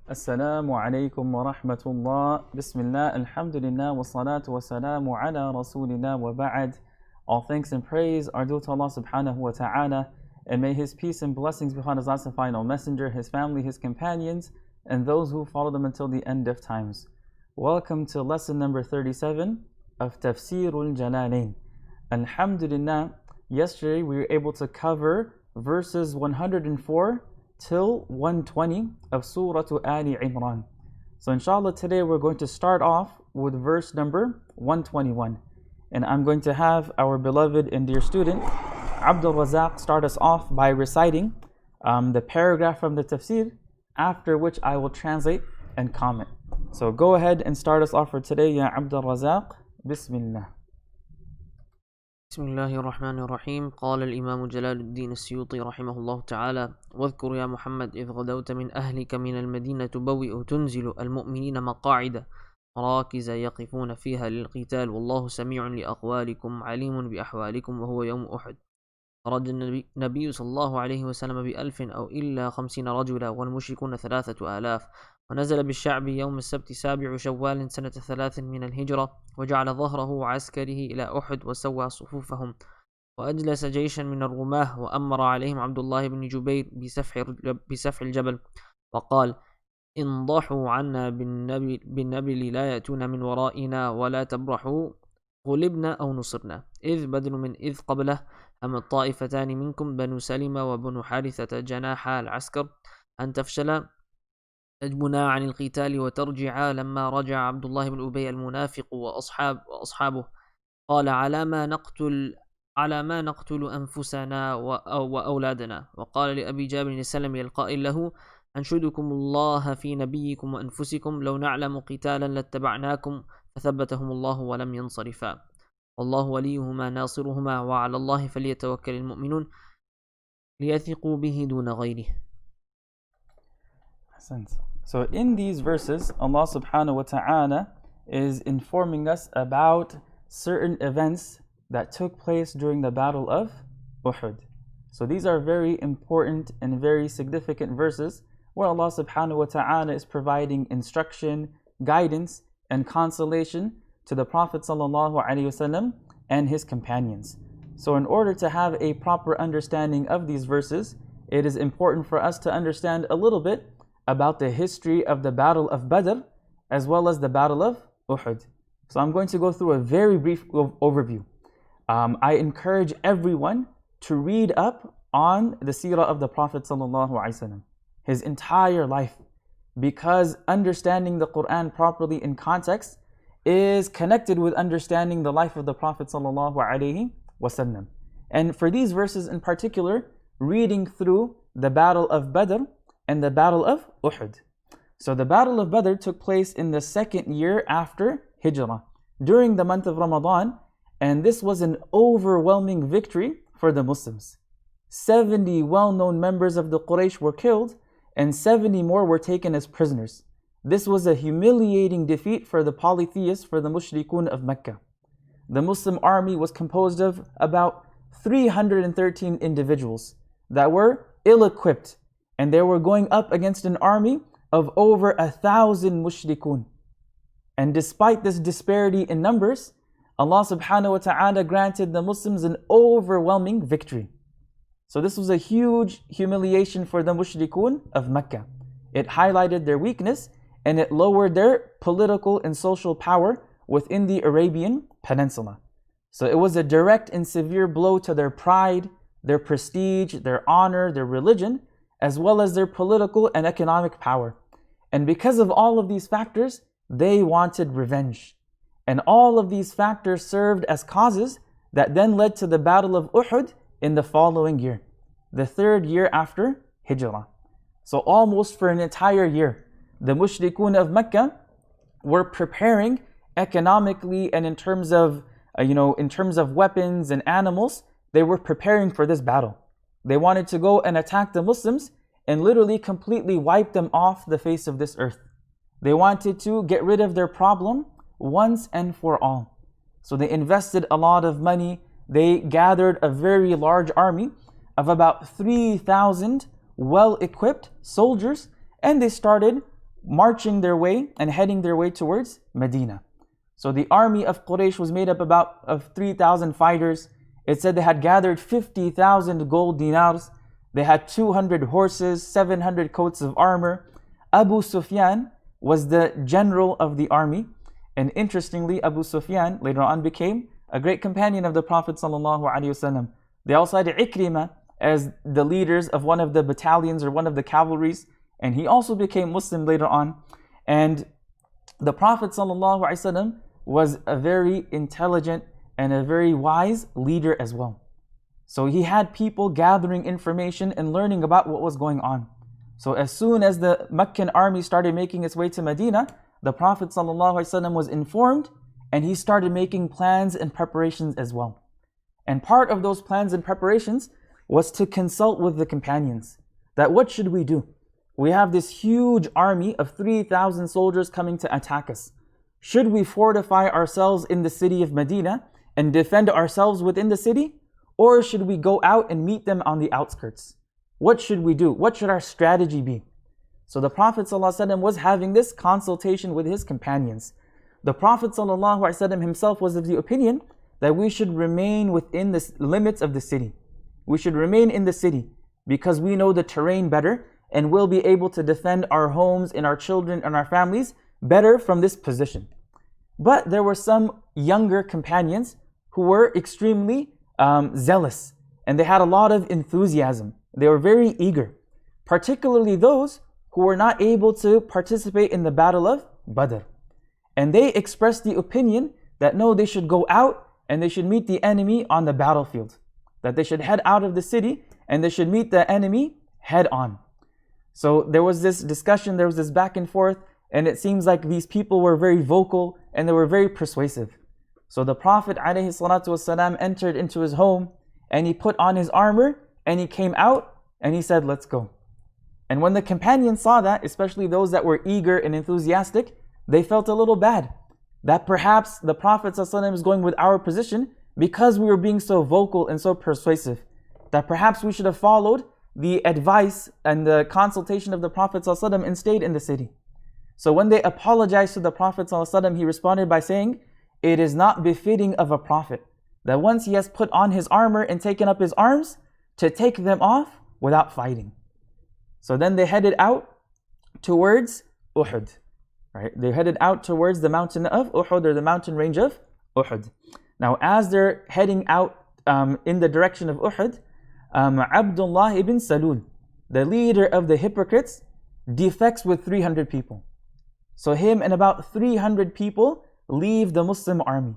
Assalamu alaikum wa rahmatullah. Bismillah, alhamdulillah, wa salatu wa salamu ala rasulillah wa ba'ad. All thanks and praise are due to Allah subhanahu wa ta'ala, and may His peace and blessings be upon His last and final messenger, His family, His companions, and those who follow them until the end of times. Welcome to lesson number 37 of Tafsir al-Jalalayn. Alhamdulillah, yesterday we were able to cover verses 104 till 120 of Surah Ali-Imran. So inshallah today we're going to start off with verse number 121. And I'm going to have our beloved and dear student, Abdul Razak, start us off by reciting the paragraph from the tafsir, after which I will translate and comment. So go ahead and start us off for today, Ya Abdul Razak. Bismillah. بسم الله الرحمن الرحيم. قال الإمام جلال الدين السيوطي رحمه الله تعالى: واذكر يا محمد إذ غدوت من أهلك من المدينة تبوئ تنزل المؤمنين مقاعد مراكز يقفون فيها للقتال والله سميع لأقوالكم عليم بأحوالكم وهو يوم أحد. خرج النبي صلى الله عليه وسلم ب1000 أو إلا 50 رجلا والمشركون 3000. ونزل بالشعب يوم السبت 7 شوال سنة 3 من الهجرة، وجعل ظهره وعسكره إلى أحد وسوى صفوفهم، وأجلس جيشا من الرماة، وأمر عليهم عبد الله بن جبير بسفح الجبل، وقال: انضحوا عنا بالنبل لا يأتون من ورائنا ولا تبرحوا غلبنا أو نصرنا. إذ بدل من إذ قبله أما الطائفتان منكم بنو سلمة وبنو حارثة جناح العسكر أن تفشل تجبنا عن القتال وترجعا. لما رجع عبد الله بن أبي المنافق وأصحابه قال: على ما نقتل أنفسنا وأولادنا. وقال لأبي جابر السلمي القائل له: أنشدكم الله في نبيكم وأنفسكم لو نعلم قتالا لاتبعناكم، فثبتهم الله ولم ينصرفا، والله وليهما ناصرهما وعلى الله فليتوكل المؤمنون ليثقوا به دون غيره. So in these verses, Allah subhanahu wa ta'ala is informing us about certain events that took place during the battle of Uhud. So these are very important and very significant verses where Allah subhanahu wa ta'ala is providing instruction, guidance, and consolation to the Prophet sallallahu alaihi wasallam and his companions. So in order to have a proper understanding of these verses, it is important for us to understand a little bit about the history of the Battle of Badr as well as the Battle of Uhud. So I'm going to go through a very brief overview. I encourage everyone to read up on the seerah of the Prophet ﷺ, his entire life, because understanding the Quran properly in context is connected with understanding the life of the Prophet ﷺ. And for these verses in particular, reading through the Battle of Badr and the Battle of Uhud. So the Battle of Badr took place in the 2nd year after Hijrah, during the month of Ramadan, and this was an overwhelming victory for the Muslims. 70 well-known members of the Quraysh were killed, and 70 more were taken as prisoners. This was a humiliating defeat for the polytheists, for the mushrikun of Mecca. The Muslim army was composed of about 313 individuals that were ill-equipped, and they were going up against an army of over 1,000 mushrikun. And despite this disparity in numbers, Allah subhanahu wa ta'ala granted the Muslims an overwhelming victory. So this was a huge humiliation for the mushrikun of Mecca. It highlighted their weakness and it lowered their political and social power within the Arabian Peninsula. So it was a direct and severe blow to their pride, their prestige, their honor, their religion, as well as their political and economic power. And because of all of these factors, they wanted revenge. And all of these factors served as causes that then led to the Battle of Uhud in the following year, the 3rd year after Hijrah. So almost for an entire year, the mushrikun of Mecca were preparing economically and in terms of weapons and animals, they were preparing for this battle. They wanted to go and attack the Muslims and literally completely wipe them off the face of this earth. They wanted to get rid of their problem once and for all. So they invested a lot of money. They gathered a very large army of about 3,000 well-equipped soldiers, and they started marching their way and heading their way towards Medina. So the army of Quraysh was made up of 3,000 fighters. It said they had gathered 50,000 gold dinars. They had 200 horses, 700 coats of armor. Abu Sufyan was the general of the army. And interestingly, Abu Sufyan later on became a great companion of the Prophet ﷺ. They also had Ikrimah as the leaders of one of the battalions or one of the cavalries. And he also became Muslim later on. And the Prophet ﷺ was a very intelligent and a very wise leader as well. So he had people gathering information and learning about what was going on. So as soon as the Meccan army started making its way to Medina, the Prophet ﷺ was informed and he started making plans and preparations as well. And part of those plans and preparations was to consult with the companions. That what should we do? We have this huge army of 3,000 soldiers coming to attack us. Should we fortify ourselves in the city of Medina and defend ourselves within the city? Or should we go out and meet them on the outskirts? What should we do? What should our strategy be? So the Prophet ﷺ was having this consultation with his companions. The Prophet ﷺ himself was of the opinion that we should remain within the limits of the city. We should remain in the city because we know the terrain better and will be able to defend our homes and our children and our families better from this position. But there were some younger companions who were extremely zealous, and they had a lot of enthusiasm. They were very eager, particularly those who were not able to participate in the battle of Badr. And they expressed the opinion that no, they should go out and they should meet the enemy on the battlefield. That they should head out of the city and they should meet the enemy head on. So there was this discussion, there was this back and forth, and it seems like these people were very vocal and they were very persuasive. So the Prophet ﷺ entered into his home and he put on his armor and he came out and he said, let's go. And when the companions saw that, especially those that were eager and enthusiastic, they felt a little bad that perhaps the Prophet ﷺ is going with our position because we were being so vocal and so persuasive, that perhaps we should have followed the advice and the consultation of the Prophet ﷺ and stayed in the city. So when they apologized to the Prophet ﷺ, he responded by saying, it is not befitting of a prophet that once he has put on his armor and taken up his arms, to take them off without fighting. So then they headed out towards Uhud. Right? They headed out towards the mountain of Uhud, or the mountain range of Uhud. Now as they're heading out in the direction of Uhud, Abdullah ibn Salul, the leader of the hypocrites, defects with 300 people. So him and about 300 people leave the Muslim army.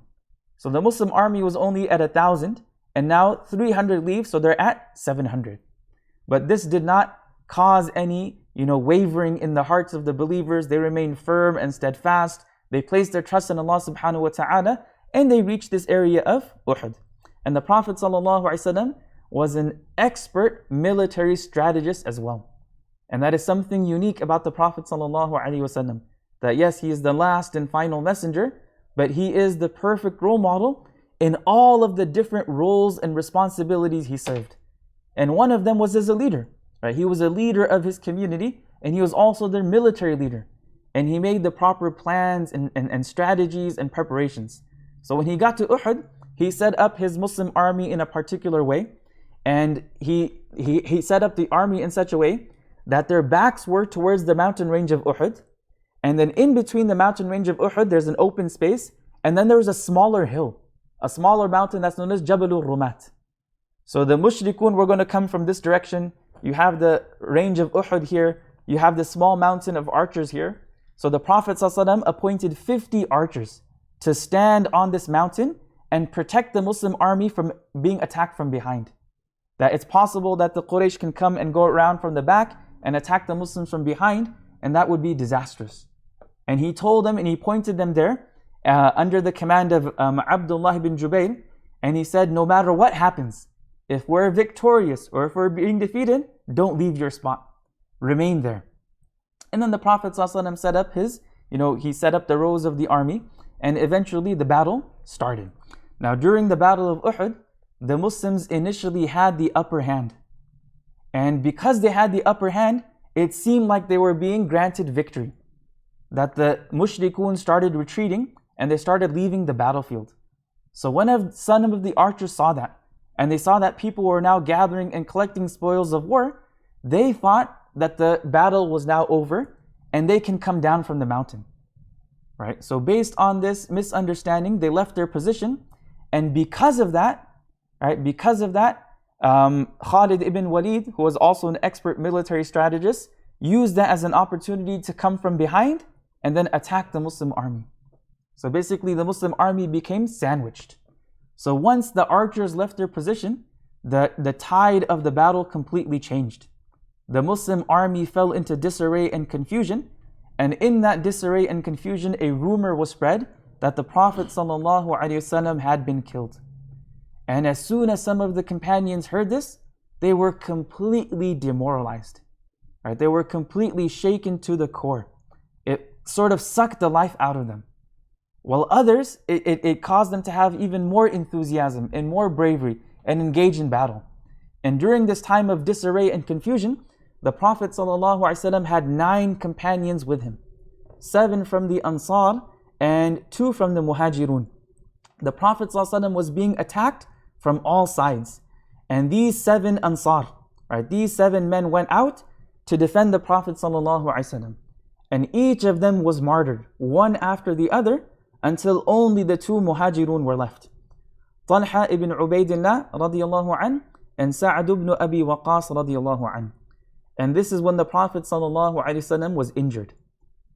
So the Muslim army was only at 1,000, and now 300 leave, so they're at 700. But this did not cause any wavering in the hearts of the believers. They remained firm and steadfast. They placed their trust in Allah subhanahu wa ta'ala, and they reached this area of Uhud. And the Prophet ﷺ was an expert military strategist as well. And that is something unique about the Prophet ﷺ. That yes, he is the last and final messenger, but he is the perfect role model in all of the different roles and responsibilities he served. And one of them was as a leader. Right? He was a leader of his community, and he was also their military leader. And he made the proper plans and strategies and preparations. So when he got to Uhud, he set up his Muslim army in a particular way. And he set up the army in such a way that their backs were towards the mountain range of Uhud. And then in between the mountain range of Uhud, there's an open space. And then there's a smaller hill, a smaller mountain that's known as Jabalur Rumat. So the mushrikun were going to come from this direction. You have the range of Uhud here. You have the small mountain of archers here. So the Prophet ﷺ appointed 50 archers to stand on this mountain and protect the Muslim army from being attacked from behind. That it's possible that the Quraysh can come and go around from the back and attack the Muslims from behind, and that would be disastrous. And he told them and he pointed them there under the command of Abdullah ibn Jubair, and he said, no matter what happens, if we're victorious or if we're being defeated, don't leave your spot. Remain there. And then the Prophet ﷺ set up he set up the rows of the army, and eventually the battle started. Now during the battle of Uhud, the Muslims initially had the upper hand. And because they had the upper hand, it seemed like they were being granted victory. that the mushrikun started retreating and they started leaving the battlefield. So when some of the archers saw that, and they saw that people were now gathering and collecting spoils of war, they thought that the battle was now over and they can come down from the mountain. Right? So based on this misunderstanding, they left their position, and because of that, Khalid ibn Walid, who was also an expert military strategist, used that as an opportunity to come from behind and then attack the Muslim army. So basically the Muslim army became sandwiched. So once the archers left their position, the tide of the battle completely changed. The Muslim army fell into disarray and confusion, and in that disarray and confusion, a rumor was spread that the Prophet ﷺ had been killed. And as soon as some of the companions heard this, they were completely demoralized. Right? They were completely shaken to the core. It sort of sucked the life out of them. While others, it caused them to have even more enthusiasm and more bravery and engage in battle. And during this time of disarray and confusion, the Prophet ﷺ had 9 companions with him. 7 from the Ansar and 2 from the Muhajirun. The Prophet ﷺ was being attacked from all sides. And these 7 Ansar, right, these 7 men went out to defend the Prophet ﷺ. And each of them was martyred, one after the other, until only the 2 Muhajirun were left. Talha ibn Ubaidillah radiyallahu an, and Sa'ad ibn Abi Waqqas radiyallahu an. And this is when the Prophet ﷺ was injured.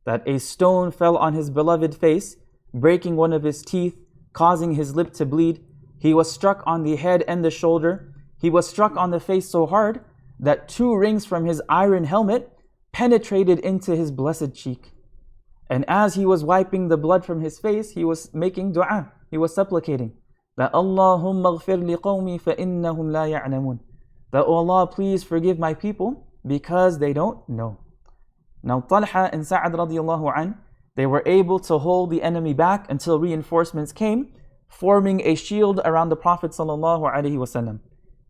That a stone fell on his beloved face, breaking one of his teeth, causing his lip to bleed. He was struck on the head and the shoulder. He was struck on the face so hard that 2 rings from his iron helmet penetrated into his blessed cheek. And as he was wiping the blood from his face, he was making dua. He was supplicating that Allahumma ghfir li qawmi fa innahum la ya'lamun. That, oh Allah, please forgive my people because they don't know. Now Talha and Sa'ad radiyallahu an, they were able to hold the enemy back until reinforcements came, forming a shield around the Prophet sallallahu alaihi wasallam.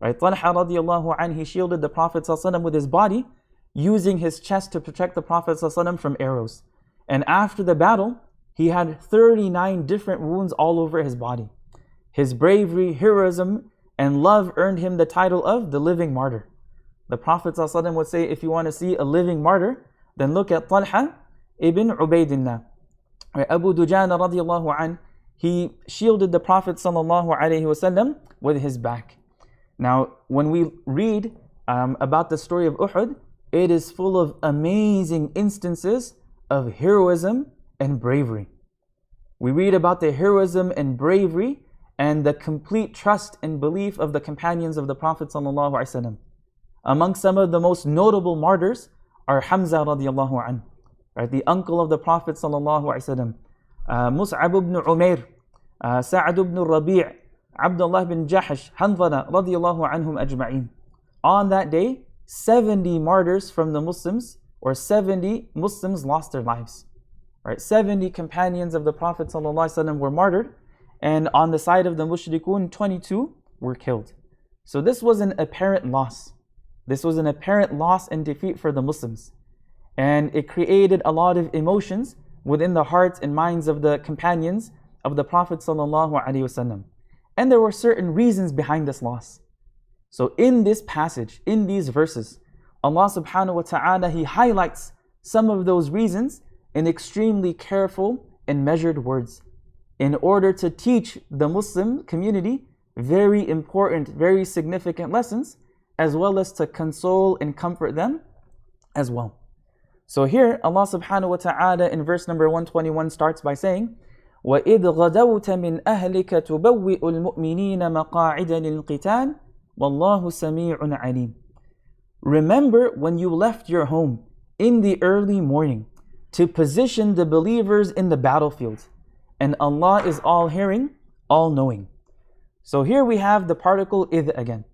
Right? Talha radiyallahu an, he shielded the Prophet sallallahu alaihi wasallam with his body, using his chest to protect the Prophet sallallahu alaihi wasallam from arrows. And after the battle, he had 39 different wounds all over his body. His bravery, heroism, and love earned him the title of the living martyr. The Prophet ﷺ would say, if you want to see a living martyr, then look at Talha ibn Ubaidillah. Abu Dujana radiyallahu an, he shielded the Prophet ﷺ with his back. Now, when we read about the story of Uhud, it is full of amazing instances of heroism and bravery. We read about the heroism and bravery and the complete trust and belief of the companions of the Prophet ﷺ. Among some of the most notable martyrs are Hamza radiyallahu an, right, the uncle of the Prophet ﷺ, Mus'ab ibn Umair, Sa'ad ibn Rabi', Abdullah ibn Jahash, Hanzala radiyallahu anhum ajma'in. On that day, 70 martyrs from the Muslims, or 70 Muslims lost their lives. Right? 70 companions of the Prophet ﷺ were martyred, and on the side of the mushrikun, 22 were killed. So this was an apparent loss. This was an apparent loss and defeat for the Muslims. And it created a lot of emotions within the hearts and minds of the companions of the Prophet ﷺ. And there were certain reasons behind this loss. So in this passage, in these verses, Allah subhanahu wa ta'ala, He highlights some of those reasons in extremely careful and measured words in order to teach the Muslim community very important, very significant lessons, as well as to console and comfort them as well. So here, Allah subhanahu wa ta'ala in verse number 121 starts by saying, وَإِذْ غَدَوْتَ مِنْ أَهْلِكَ تُبَوِّئُ الْمُؤْمِنِينَ مَقَاعِدَ لِلْقِتَالِ وَاللَّهُ سَمِيعٌ عَلِيمٌ. Remember when you left your home in the early morning to position the believers in the battlefield, and Allah is all hearing, all knowing. So here we have the particle idh again.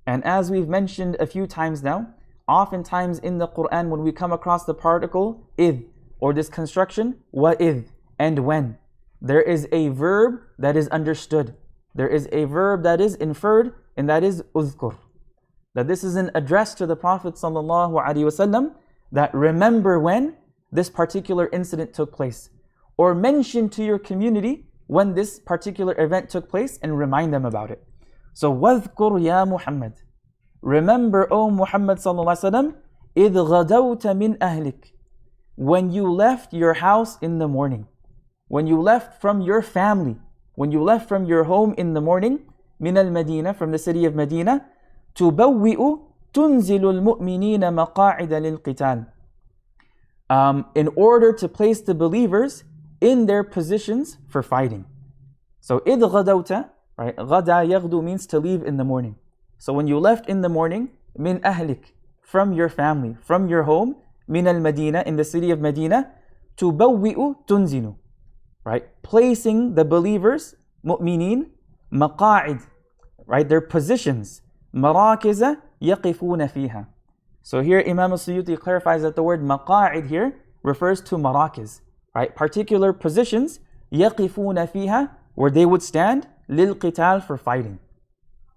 And as we've mentioned a few times now, oftentimes in the Quran when we come across the particle idh, or this construction wa'idh, and when, there is a verb that is understood. There is a verb that is inferred, and that is uzkur. That this is an address to the Prophet ﷺ, that remember when this particular incident took place. Or mention to your community when this particular event took place and remind them about it. So, وَاذْكُرْ يَا Muhammad. Remember, O Muhammad sallallahu alaihi wasallam, إِذْ غَدَوْتَ مِنْ أَهْلِكَ. When you left your house in the morning. When you left from your family. When you left from your home in the morning, من المدينة, from the city of Medina, تُبَوِّئُ تُنزِلُ الْمُؤْمِنِينَ مَقَاعِدَ لِلْقِتَالِ. In order to place the believers in their positions for fighting. So, إِذْ غَدَوْتَ, right? غَدَى يَغْدُو means to leave in the morning. So when you left in the morning, مِنْ أَهْلِكَ, from your family, from your home, مِنَ الْمَدِينَة, in the city of Medina, تُبَوِّئُ تُنزِلُ, right? Placing the believers, مؤمنين, مقاعد, right? Their positions, مراكز يقفون فيها. So here Imam al-Suyuti clarifies that the word maqa'id here refers to marakiz, right? Particular positions, يقفون فيها, where they would stand, للقتال, for fighting.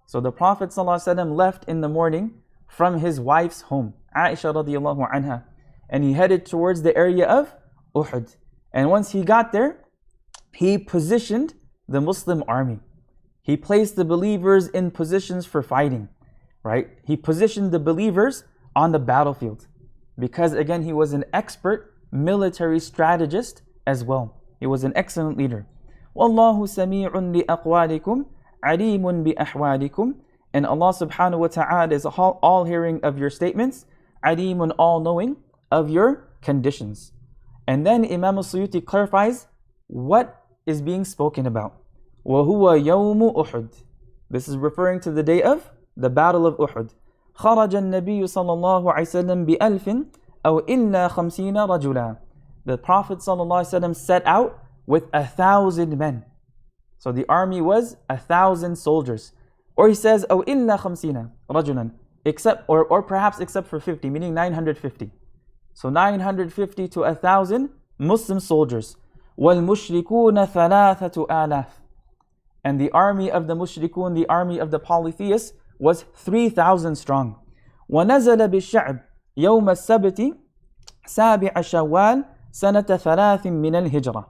So the Prophet ﷺ left in the morning from his wife's home, Aisha radiallahu anha, and he headed towards the area of Uhud. And once he got there, he positioned the Muslim army. He placed the believers in positions for fighting, right? He positioned the believers on the battlefield, because again, he was an expert military strategist as well. He was an excellent leader. وَاللَّهُ سَمِيعٌ لِأَقْوَالِكُمْ عَلِيمٌ بِأَحْوَالِكُمْ. And Allah subhanahu wa ta'ala is all hearing of your statements, alimun, all knowing of your conditions. And then Imam al-Suyuti clarifies what is being spoken about. وَهُوَ يَوْمُ أُحُدٍ. This is referring to the day of the Battle of Uhud. خرج النبي صلى الله عليه وسلم بألف أو إلا خمسين رجلا. The Prophet صلى الله عليه وسلم set out with 1,000 men. So the army was 1,000 soldiers. Or he says أو إلا خمسين رجلا, except or perhaps except for 50, meaning 950. So 950 to 1,000 Muslim soldiers. وَالْمُشْرِكُونَ ثَلَاثَةُ آلَافٍ. And the army of the mushrikun, the army of the polytheists, was 3,000 strong. وَنَزَلَ بِالشَّعْبِ يَوْمَ السَّبْتِ سَابِعَ شَوَّالٍ سَنَةَ ثَلَاثٍ مِنَ الْهِجْرَةِ.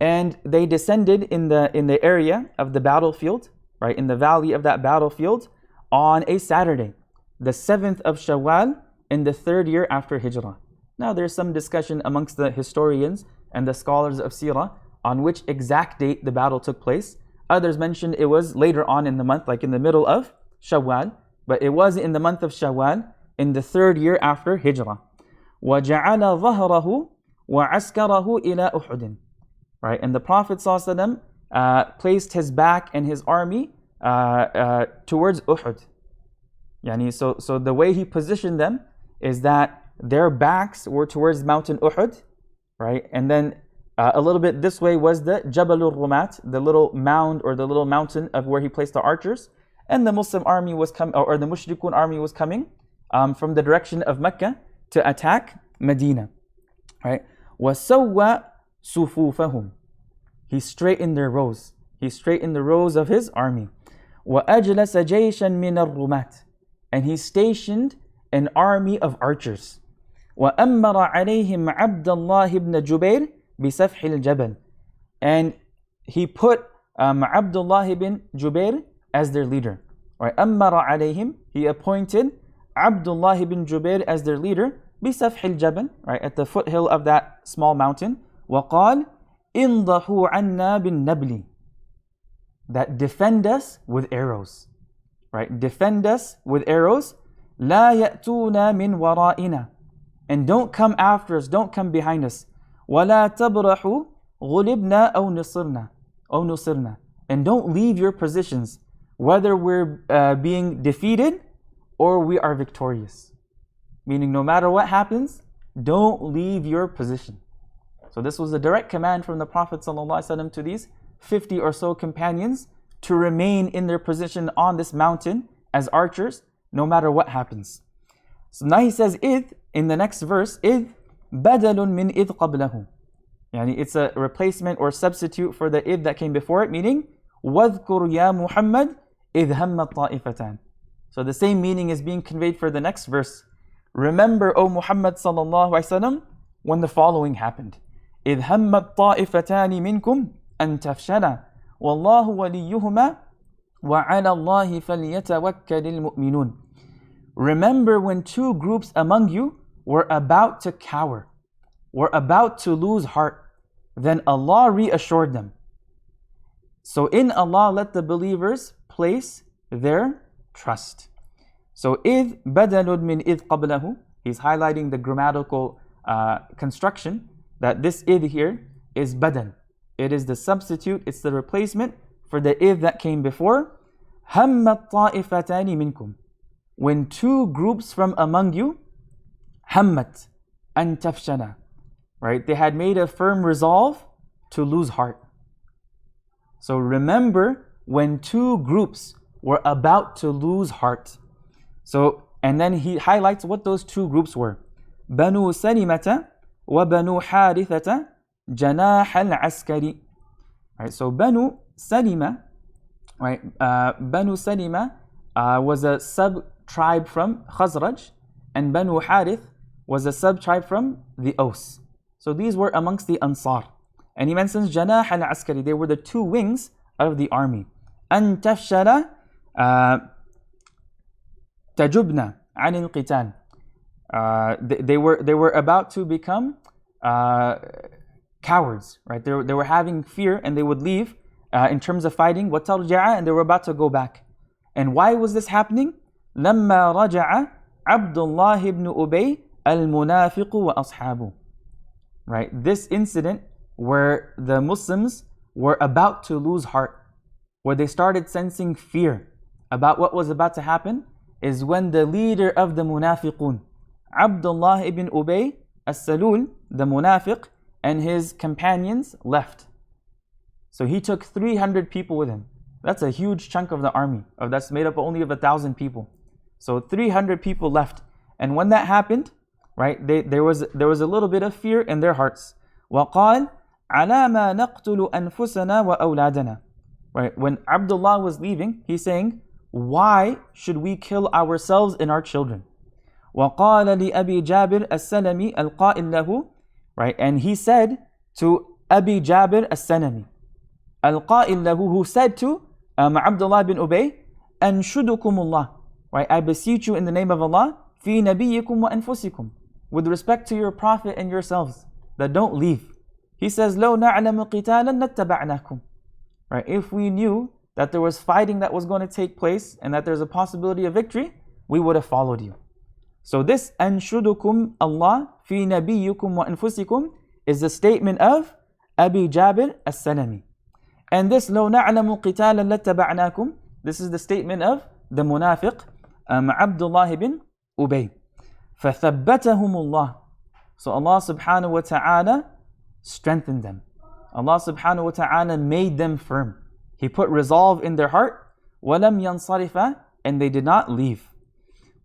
And they descended in the area of the battlefield, right, in the valley of that battlefield, on a Saturday, the 7th of Shawwal, in the 3rd year after Hijrah. Now there's some discussion amongst the historians and the scholars of Sirah on which exact date the battle took place. Others mentioned it was later on in the month, like in the middle of Shawwal, but it was in the month of Shawwal, in the 3rd year after Hijrah. وَجَعَلَ ظَهْرَهُ وَعَسْكَرَهُ إِلَى أُحُدٍ. Right, and the Prophet ﷺ placed his back and his army towards Uhud. So the way he positioned them is that their backs were towards Mountain Uhud, right? And then a little bit this way was the Jabal al-Rumat, the little mound or the little mountain of where he placed the archers. And the Muslim army was coming, or the Mushrikun army was coming from the direction of Mecca to attack Medina, right? وَسَوَّى صُفُوفَهُمْ. He straightened their rows. He straightened the rows of his army. وَأَجْلَسَ جَيْشًا مِنَ الرُّمَاتِ. And he stationed an army of archers. وَأَمَّرَ عَلَيْهِمْ عَبْدَ اللَّهِ بْنَ جُبَيْرٍ بِسَفْحِ الْجَبَلِ. And he put Abdullah ibn Jubair as their leader. Right? أَمَّرَ عَلَيْهِمْ. He appointed Abdullah ibn Jubair as their leader, بِسَفْحِ الْجَبَلِ, right, at the foothill of that small mountain. وَقَالْ إِنْضَحُوا عَنَّا بِالنَّبْلِ. That defend us with arrows. Right? Defend us with arrows. لَا يَأْتُونَا مِنْ وَرَائِنَا. And don't come after us, don't come behind us. وَلَا تَبْرَحُوا غُلِبْنَا أَوْ نُصِرْنَا. And don't leave your positions, whether we're being defeated or we are victorious. Meaning no matter what happens, don't leave your position. So this was a direct command from the Prophet ﷺ to these 50 or so companions to remain in their position on this mountain as archers, no matter what happens. So now he says, إِذْ, in the next verse, إِذْ بَدَلٌ مِنْ إِذْ قَبْلَهُ. Yani it's a replacement or substitute for the إِذْ that came before it, meaning وَاذْكُرْ يَا مُحَمَّدْ إِذْ هَمَّ الطَّائِفَتَانِ. So the same meaning is being conveyed for the next verse. Remember, O Muhammad sallallahu alaihi wasallam, when the following happened. إِذْ هَمَّتْ طَائِفَتَانِ مِنْكُمْ أَن تَفْشَلَا وَاللَّهُ وَلِيُّهُمَا وَعَلَى اللَّهِ فَلْيَتَوَكَّلِ الْمُؤْمِنُونَ. Remember when two groups among you were about to cower, were about to lose heart, then Allah reassured them. So in Allah let the believers place their trust. So إِذْ بَدَلٌ مِنْ إِذْ قَبْلَهُ, he's highlighting the grammatical construction that this إِذْ here is badal. It is the substitute, it's the replacement for the إِذْ that came before. هَمَّتْ طَائِفَتَانِ مِنْكُمْ, when two groups from among you, hammat an tafshana, right? They had made a firm resolve to lose heart. So remember when two groups were about to lose heart. So, and then he highlights what those two groups were. Banu Salimata wa Banu Harithata janah al-askari. Right, so Banu Salima, right? Banu Salima was a sub-tribe from Khazraj, and Banu Harith was a sub-tribe from the Aus. So these were amongst the Ansar. And he mentions janah al-askari, they were the two wings of the army. An tafshala tajubna an al-qital. They were about to become cowards, right? They were having fear and they would leave in terms of fighting. وَتَرْجَعَ, and they were about to go back. And why was this happening? لَمَّا رَجَعَ عَبْدُ اللَّهِ بْنُ أُبَيْ الْمُنَافِقُ وَأَصْحَابُهُ. Right? This incident where the Muslims were about to lose heart, where they started sensing fear about what was about to happen, is when the leader of the munafiqun, Abdullah ibn Ubay as-Salul, the munafiq, and his companions left. So he took 300 people with him. That's a huge chunk of the army. That's made up only of 1,000 people. So 300 people left. And when that happened, right, there was a little bit of fear in their hearts. وَقَالْ عَلَى مَا نَقْتُلُ أَنفُسَنَا وَأَوْلَادَنَا. Right, when Abdullah was leaving, he's saying, why should we kill ourselves and our children? وَقَالَ لِأَبِي جَابِرْ السَّلَمِي الْقَائِلْ لَهُ. Right, and he said to Abi Jabir as-Sanami, al-Qa'il lahu, who said to Abdullah bin Ubay, Anshudukumullah, right, I beseech you in the name of Allah, fi nabiyyikum wa anfusikum, with respect to your prophet and yourselves, that don't leave. He says, لَوْ نَعْلَمُ قِتَالًا نَتَّبَعْنَاكُمْ. Right, if we knew that there was fighting that was going to take place and that there's a possibility of victory, we would have followed you. So this anshudukum Allah fi nabiyyukum wa anfusikum is a statement of Abi Jabir as-Salami. And this لَوْ نَعْلَمُ قِتَالًا لَتَّبَعْنَاكُمْ, this is the statement of the munafiq Abdullah ibn Ubay. فَثَبَّتَهُمُ اللَّهِ. So Allah subhanahu wa ta'ala strengthened them. Allah subhanahu wa ta'ala made them firm. He put resolve in their heart. وَلَمْ يَنصَرِفَ, and they did not leave.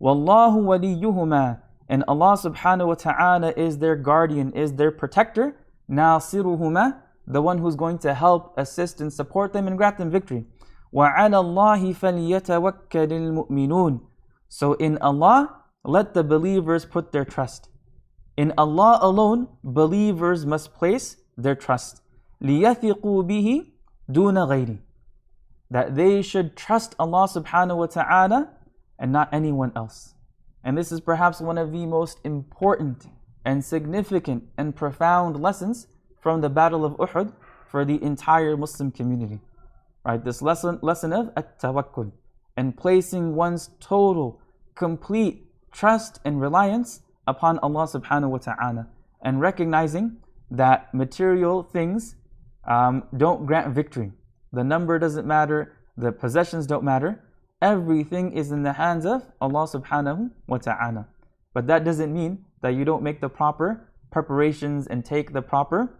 وَاللَّهُ وَلِيُّهُمَا, and Allah subhanahu wa ta'ala is their guardian, is their protector. نَاصِرُهُمَا, the one who's going to help, assist, and support them and grant them victory. وَعَلَى اللَّهِ فَلْيَتَوَكَّلِ الْمُؤْمِنُونَ. So in Allah, let the believers put their trust. In Allah alone, believers must place their trust. لِيَثِقُوا بِهِ دُونَ غَيْرِ, that they should trust Allah subhanahu wa ta'ala and not anyone else. And this is perhaps one of the most important and significant and profound lessons from the Battle of Uhud for the entire Muslim community. Right? This lesson of at-tawakkul, and placing one's total, complete trust and reliance upon Allah subhanahu wa ta'ala, and recognizing that material things don't grant victory. The number doesn't matter, the possessions don't matter. Everything is in the hands of Allah subhanahu wa ta'ala. But that doesn't mean that you don't make the proper preparations and take the proper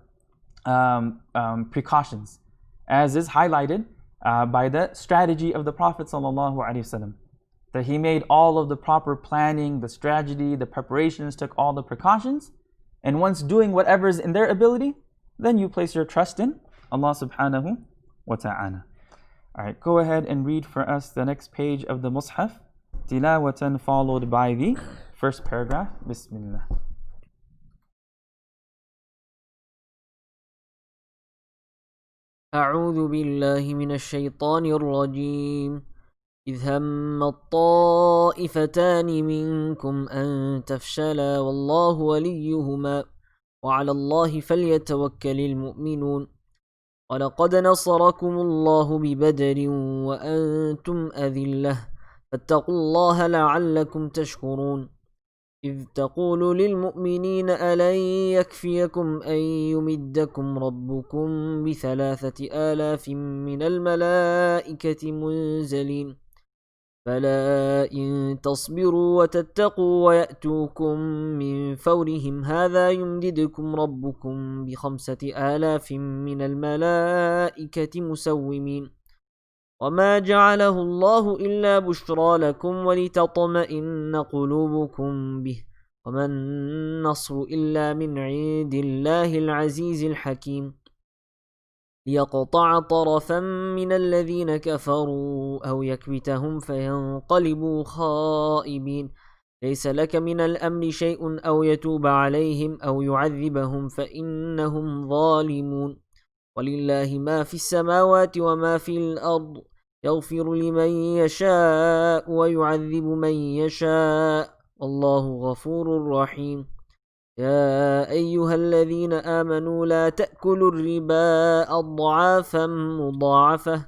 precautions, as is highlighted by the strategy of the Prophet sallallahu alaihi wasallam. That he made all of the proper planning, the strategy, the preparations, took all the precautions, and once doing whatever is in their ability, then you place your trust in Allah subhanahu wa ta'ala. Alright, go ahead and read for us the next page of the Mus'haf, tilawatan, followed by the first paragraph. Bismillah. أعوذ بالله من الشيطان الرجيم إذ هم الطائفتان منكم أن تفشلا والله وليهما وعلى الله فليتوكل المؤمنون ولقد نصركم الله ببدر وأنتم أذلة فاتقوا الله لعلكم تشكرون إذ تقول للمؤمنين ألن يكفيكم أن يمدكم ربكم ب3,000 من الملائكة منزلين فلا إن تصبروا وتتقوا ويأتوكم من فورهم هذا يمددكم ربكم ب5,000 من الملائكة مسومين وما جعله الله إلا بشرى لكم ولتطمئن قلوبكم به وما النصر إلا من عند الله العزيز الحكيم ليقطع طرفا من الذين كفروا أو يكبتهم فينقلبوا خائبين ليس لك من الأمر شيء أو يتوب عليهم أو يعذبهم فإنهم ظالمون ولله ما في السماوات وما في الأرض يغفر لمن يشاء ويعذب من يشاء والله غفور رحيم يا أيها الذين آمنوا لا تأكلوا الربا أضعافا مضاعفة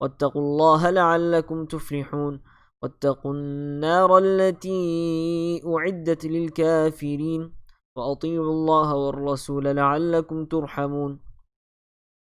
واتقوا الله لعلكم تفلحون واتقوا النار التي أعدت للكافرين وأطيعوا الله والرسول لعلكم ترحمون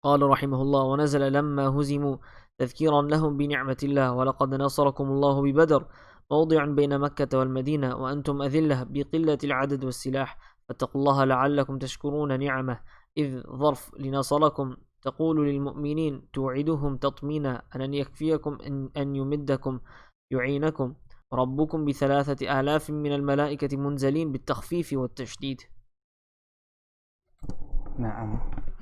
قال رحمه الله ونزل لما هزموا تذكيرا لهم بنعمة الله ولقد نصركم الله ببدر موضع بين مكة والمدينة وأنتم أذلة بقلة العدد والسلاح فاتقوا الله لعلكم تشكرون نعمه إذ ظرف لنصركم تقول للمؤمنين توعدهم تطمينا أن يكفيكم أن يمدكم يعينكم ربكم ب3,000 من الملائكة منزلين بالتخفيف والتشديد.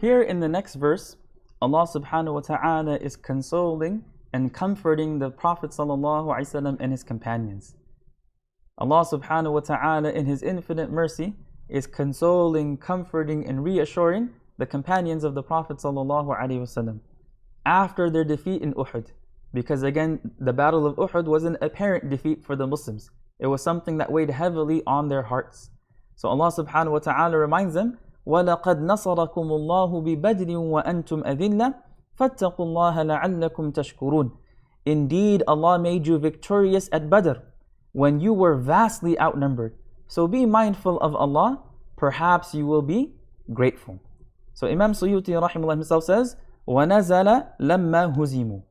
Here in the next verse, Allah subhanahu wa ta'ala is consoling and comforting the Prophet sallallahu alaihi wasallam and his companions. Allah subhanahu wa ta'ala in his infinite mercy is consoling, comforting and reassuring the companions of the Prophet sallallahu alaihi wasallam after their defeat in Uhud. Because again, the battle of Uhud was an apparent defeat for the Muslims. It was something that weighed heavily on their hearts. So Allah subhanahu wa ta'ala reminds them, وَلَقَدْ نَصَرَكُمُ اللَّهُ بِبَدْرٍ وَأَنْتُمْ أَذِلَّةٌ فَاتَّقُوا اللَّهَ لَعَلَّكُمْ تَشْكُرُونَ. Indeed, Allah made you victorious at Badr when you were vastly outnumbered. So be mindful of Allah, perhaps you will be grateful. So Imam Suyuti rahimahullah himself says, وَنَزَلَ لَمَّا هُزِمُوا,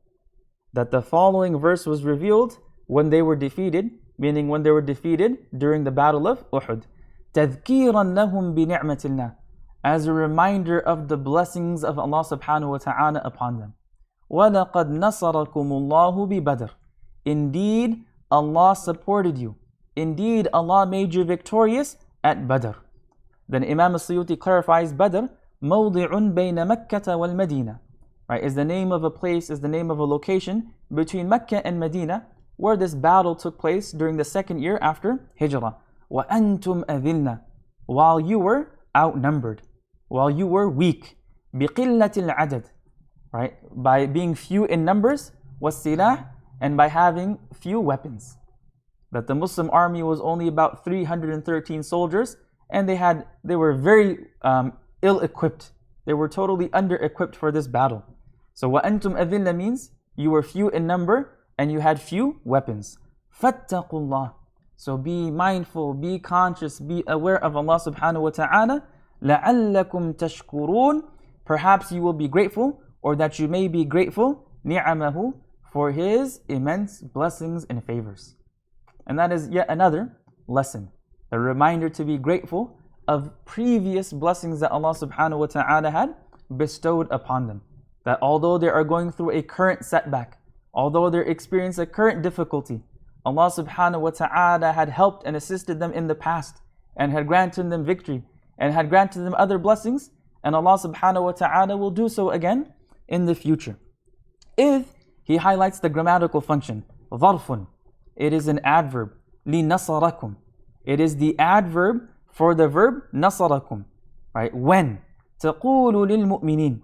that the following verse was revealed when they were defeated, meaning when they were defeated during the battle of Uhud. تَذْكِيرًا لَهُمْ بِنِعْمَةِ اللَّهِ, as a reminder of the blessings of Allah subhanahu wa ta'ala upon them. وَلَقَدْ نَصَرَكُمُ اللَّهُ بِبَدْرٍ. Indeed, Allah supported you. Indeed, Allah made you victorious at Badr. Then Imam al-Suyuti clarifies Badr, مَوْضِعٌ بَيْنَ مَكَّةَ وَالْمَدِينَةِ, right, is the name of a place, is the name of a location between Mecca and Medina, where this battle took place during the second year after Hijrah. وَأَنْتُمْ أَذِلْنَا, while you were outnumbered, while you were weak. بِقِلَّةِ الْعَدَدِ, right, by being few in numbers, وَالسِّلَاحِ, and by having few weapons. That the Muslim army was only about 313 soldiers, and they were very ill-equipped. They were totally under-equipped for this battle. So وَأَنْتُمْ أَذِلَّ means you were few in number and you had few weapons. فَاتَّقُوا اللَّهِ, so be mindful, be conscious, be aware of Allah subhanahu wa ta'ala. لَعَلَّكُمْ تَشْكُرُونَ, perhaps you will be grateful, or that you may be grateful, نِعَمَهُ, for His immense blessings and favors. And that is yet another lesson, a reminder to be grateful of previous blessings that Allah subhanahu wa ta'ala had bestowed upon them. That although they are going through a current setback, although they experience a current difficulty, Allah subhanahu wa ta'ala had helped and assisted them in the past and had granted them victory and had granted them other blessings, and Allah subhanahu wa ta'ala will do so again in the future. If he highlights the grammatical function, ظَرْفٌ, it is an adverb, لِنَصَرَكُمْ, it is the adverb for the verb nasarakum, right? When تَقُولُ لِلْمُؤْمِنِينَ,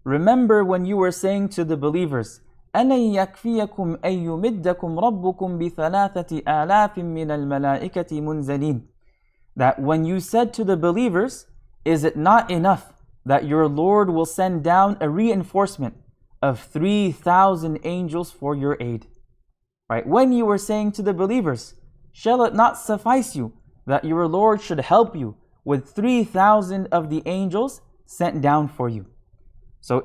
remember when you were saying to the believers, أَلَنْ يَكْفِيَكُمْ أَن يُمِدَّكُمْ رَبُّكُمْ بِثَلَاثَةِ آلَافٍ مِّنَ الْمَلَائِكَةِ مُنْزَلِينَ. That when you said to the believers, is it not enough that your Lord will send down a reinforcement of 3,000 angels for your aid? Right? When you were saying to the believers, shall it not suffice you that your Lord should help you with 3,000 of the angels sent down for you? So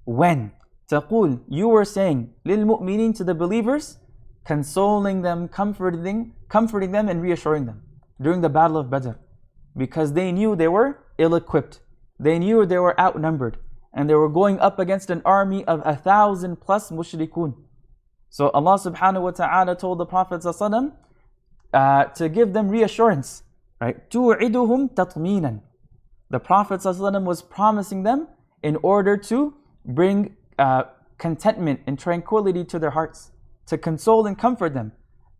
when taqul, you were saying للمؤمنين, to the believers, consoling them, comforting them and reassuring them during the battle of Badr, because they knew they were ill-equipped, they knew they were outnumbered, and they were going up against an army of 1,000 plus mushrikun. So Allah subhanahu wa ta'ala told the Prophet to give them reassurance, right? تُوعِدُهُمْ تَطْمِينًا. The Prophet was promising them in order to bring contentment and tranquility to their hearts, to console and comfort them.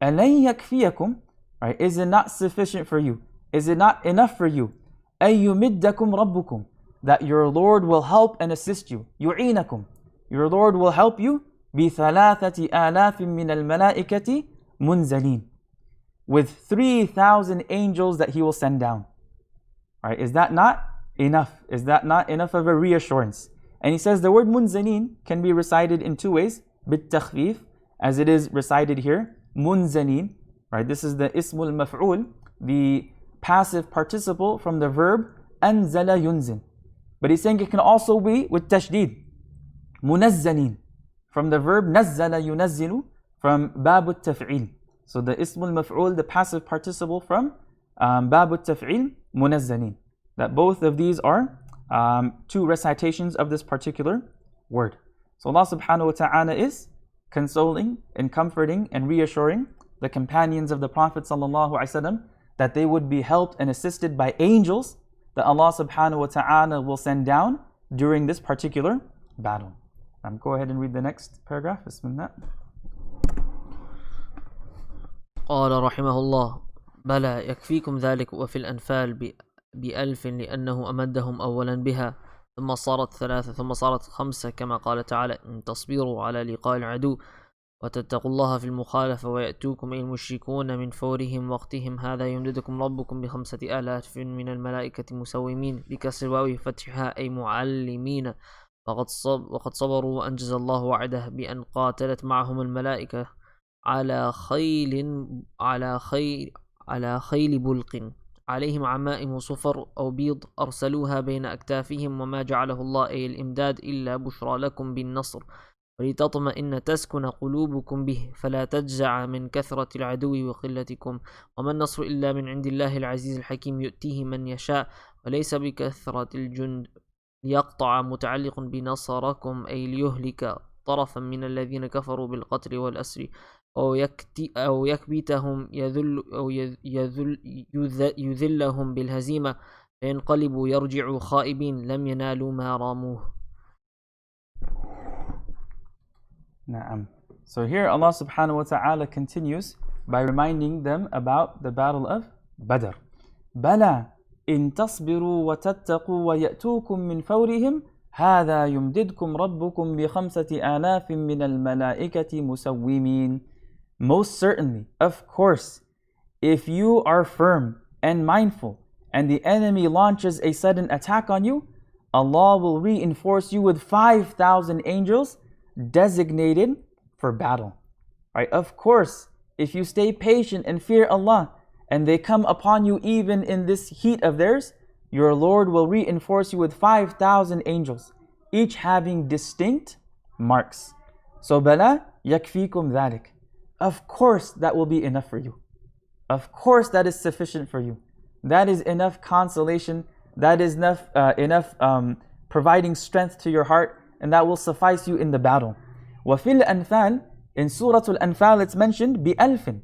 أَلَنْ يَكْفِيَكُمْ, right? Is it not sufficient for you? Is it not enough for you? أَن يُمِدَّكُمْ رَبُّكُمْ, that your Lord will help and assist you. يُعِينَكُمْ, your Lord will help you. بِثَلَاثَةِ آلَافٍ مِّنَ الْمَلَائِكَةِ مُنْزَلِينَ, with 3,000 angels that He will send down. Right? Is that not enough? Is that not enough of a reassurance? And he says the word munzalin can be recited in two ways. بالتخفيف, as it is recited here, munzalin. Right? This is the ismul maf'ul, the passive participle from the verb anzala yunzil. But he's saying it can also be with tashdid, munazzalin, from the verb nazzala yunazzilu, from babu taf'il. So the ismul maf'ul, the passive participle from babu taf'il, munazzalin. That both of these are two recitations of this particular word. So Allah subhanahu wa ta'ala is consoling and comforting and reassuring the companions of the Prophet sallallahu alaihi wasallam that they would be helped and assisted by angels that Allah subhanahu wa ta'ala will send down during this particular battle. Go ahead and read the next paragraph. Bismillah. قال رحمه الله بلى يكفيكم ذلك وفي الأنفال ب1000 لأنه أمدهم أولا بها ثم صارت 3 ثم صارت 5 كما قال تعالى إن تصبروا على لقاء العدو وتتقوا الله في المخالفة ويأتوكم أي المشركون من فورهم وقتهم هذا يمددكم ربكم ب5000 من الملائكة مسومين بكسر واو فتحها أي معلمين وقد صبروا وأنجز الله وعده بأن قاتلت معهم الملائكة على خيل بلق عليهم عمائم صفر أو بيض أرسلوها بين أكتافهم وما جعله الله أي الإمداد إلا بشرى لكم بالنصر ولتطمئن تسكن قلوبكم به فلا تجزع من كثرة العدو وقلتكم وما النصر إلا من عند الله العزيز الحكيم يؤتيه من يشاء وليس بكثرة الجند ليقطع متعلق بنصركم أي ليهلك طرفا من الذين كفروا بالقتل والأسر أو يكبتهم يذلهم بالهزيمة فينقلبوا يرجعوا خائبين لم ينالوا ما راموه. Na'am. So here Allah subhanahu wa ta'ala continues by reminding them about the battle of Badr. بَلَى إِن تَصْبِرُوا وَتَتَّقُوا وَيَأْتُوكُم مِّن فَوْرِهِمْ هَذَا يُمْدِدْكُمْ رَبُّكُمْ ب5000 مِّنَ الْمَلَائِكَةِ مُسَوِّمِينَ. Most certainly, of course, if you are firm and mindful and the enemy launches a sudden attack on you, Allah will reinforce you with 5,000 angels designated for battle. Right? Of course, if you stay patient and fear Allah and they come upon you even in this heat of theirs, your Lord will reinforce you with 5,000 angels, each having distinct marks. So bala yakfikum dhalik. Of course that will be enough for you. Of course that is sufficient for you. That is enough consolation. That is enough providing strength to your heart, and that will suffice you in the battle. وَفِي الْأَنْفَالِ, in Surah Al-Anfal it's mentioned بِأَلْفٍ,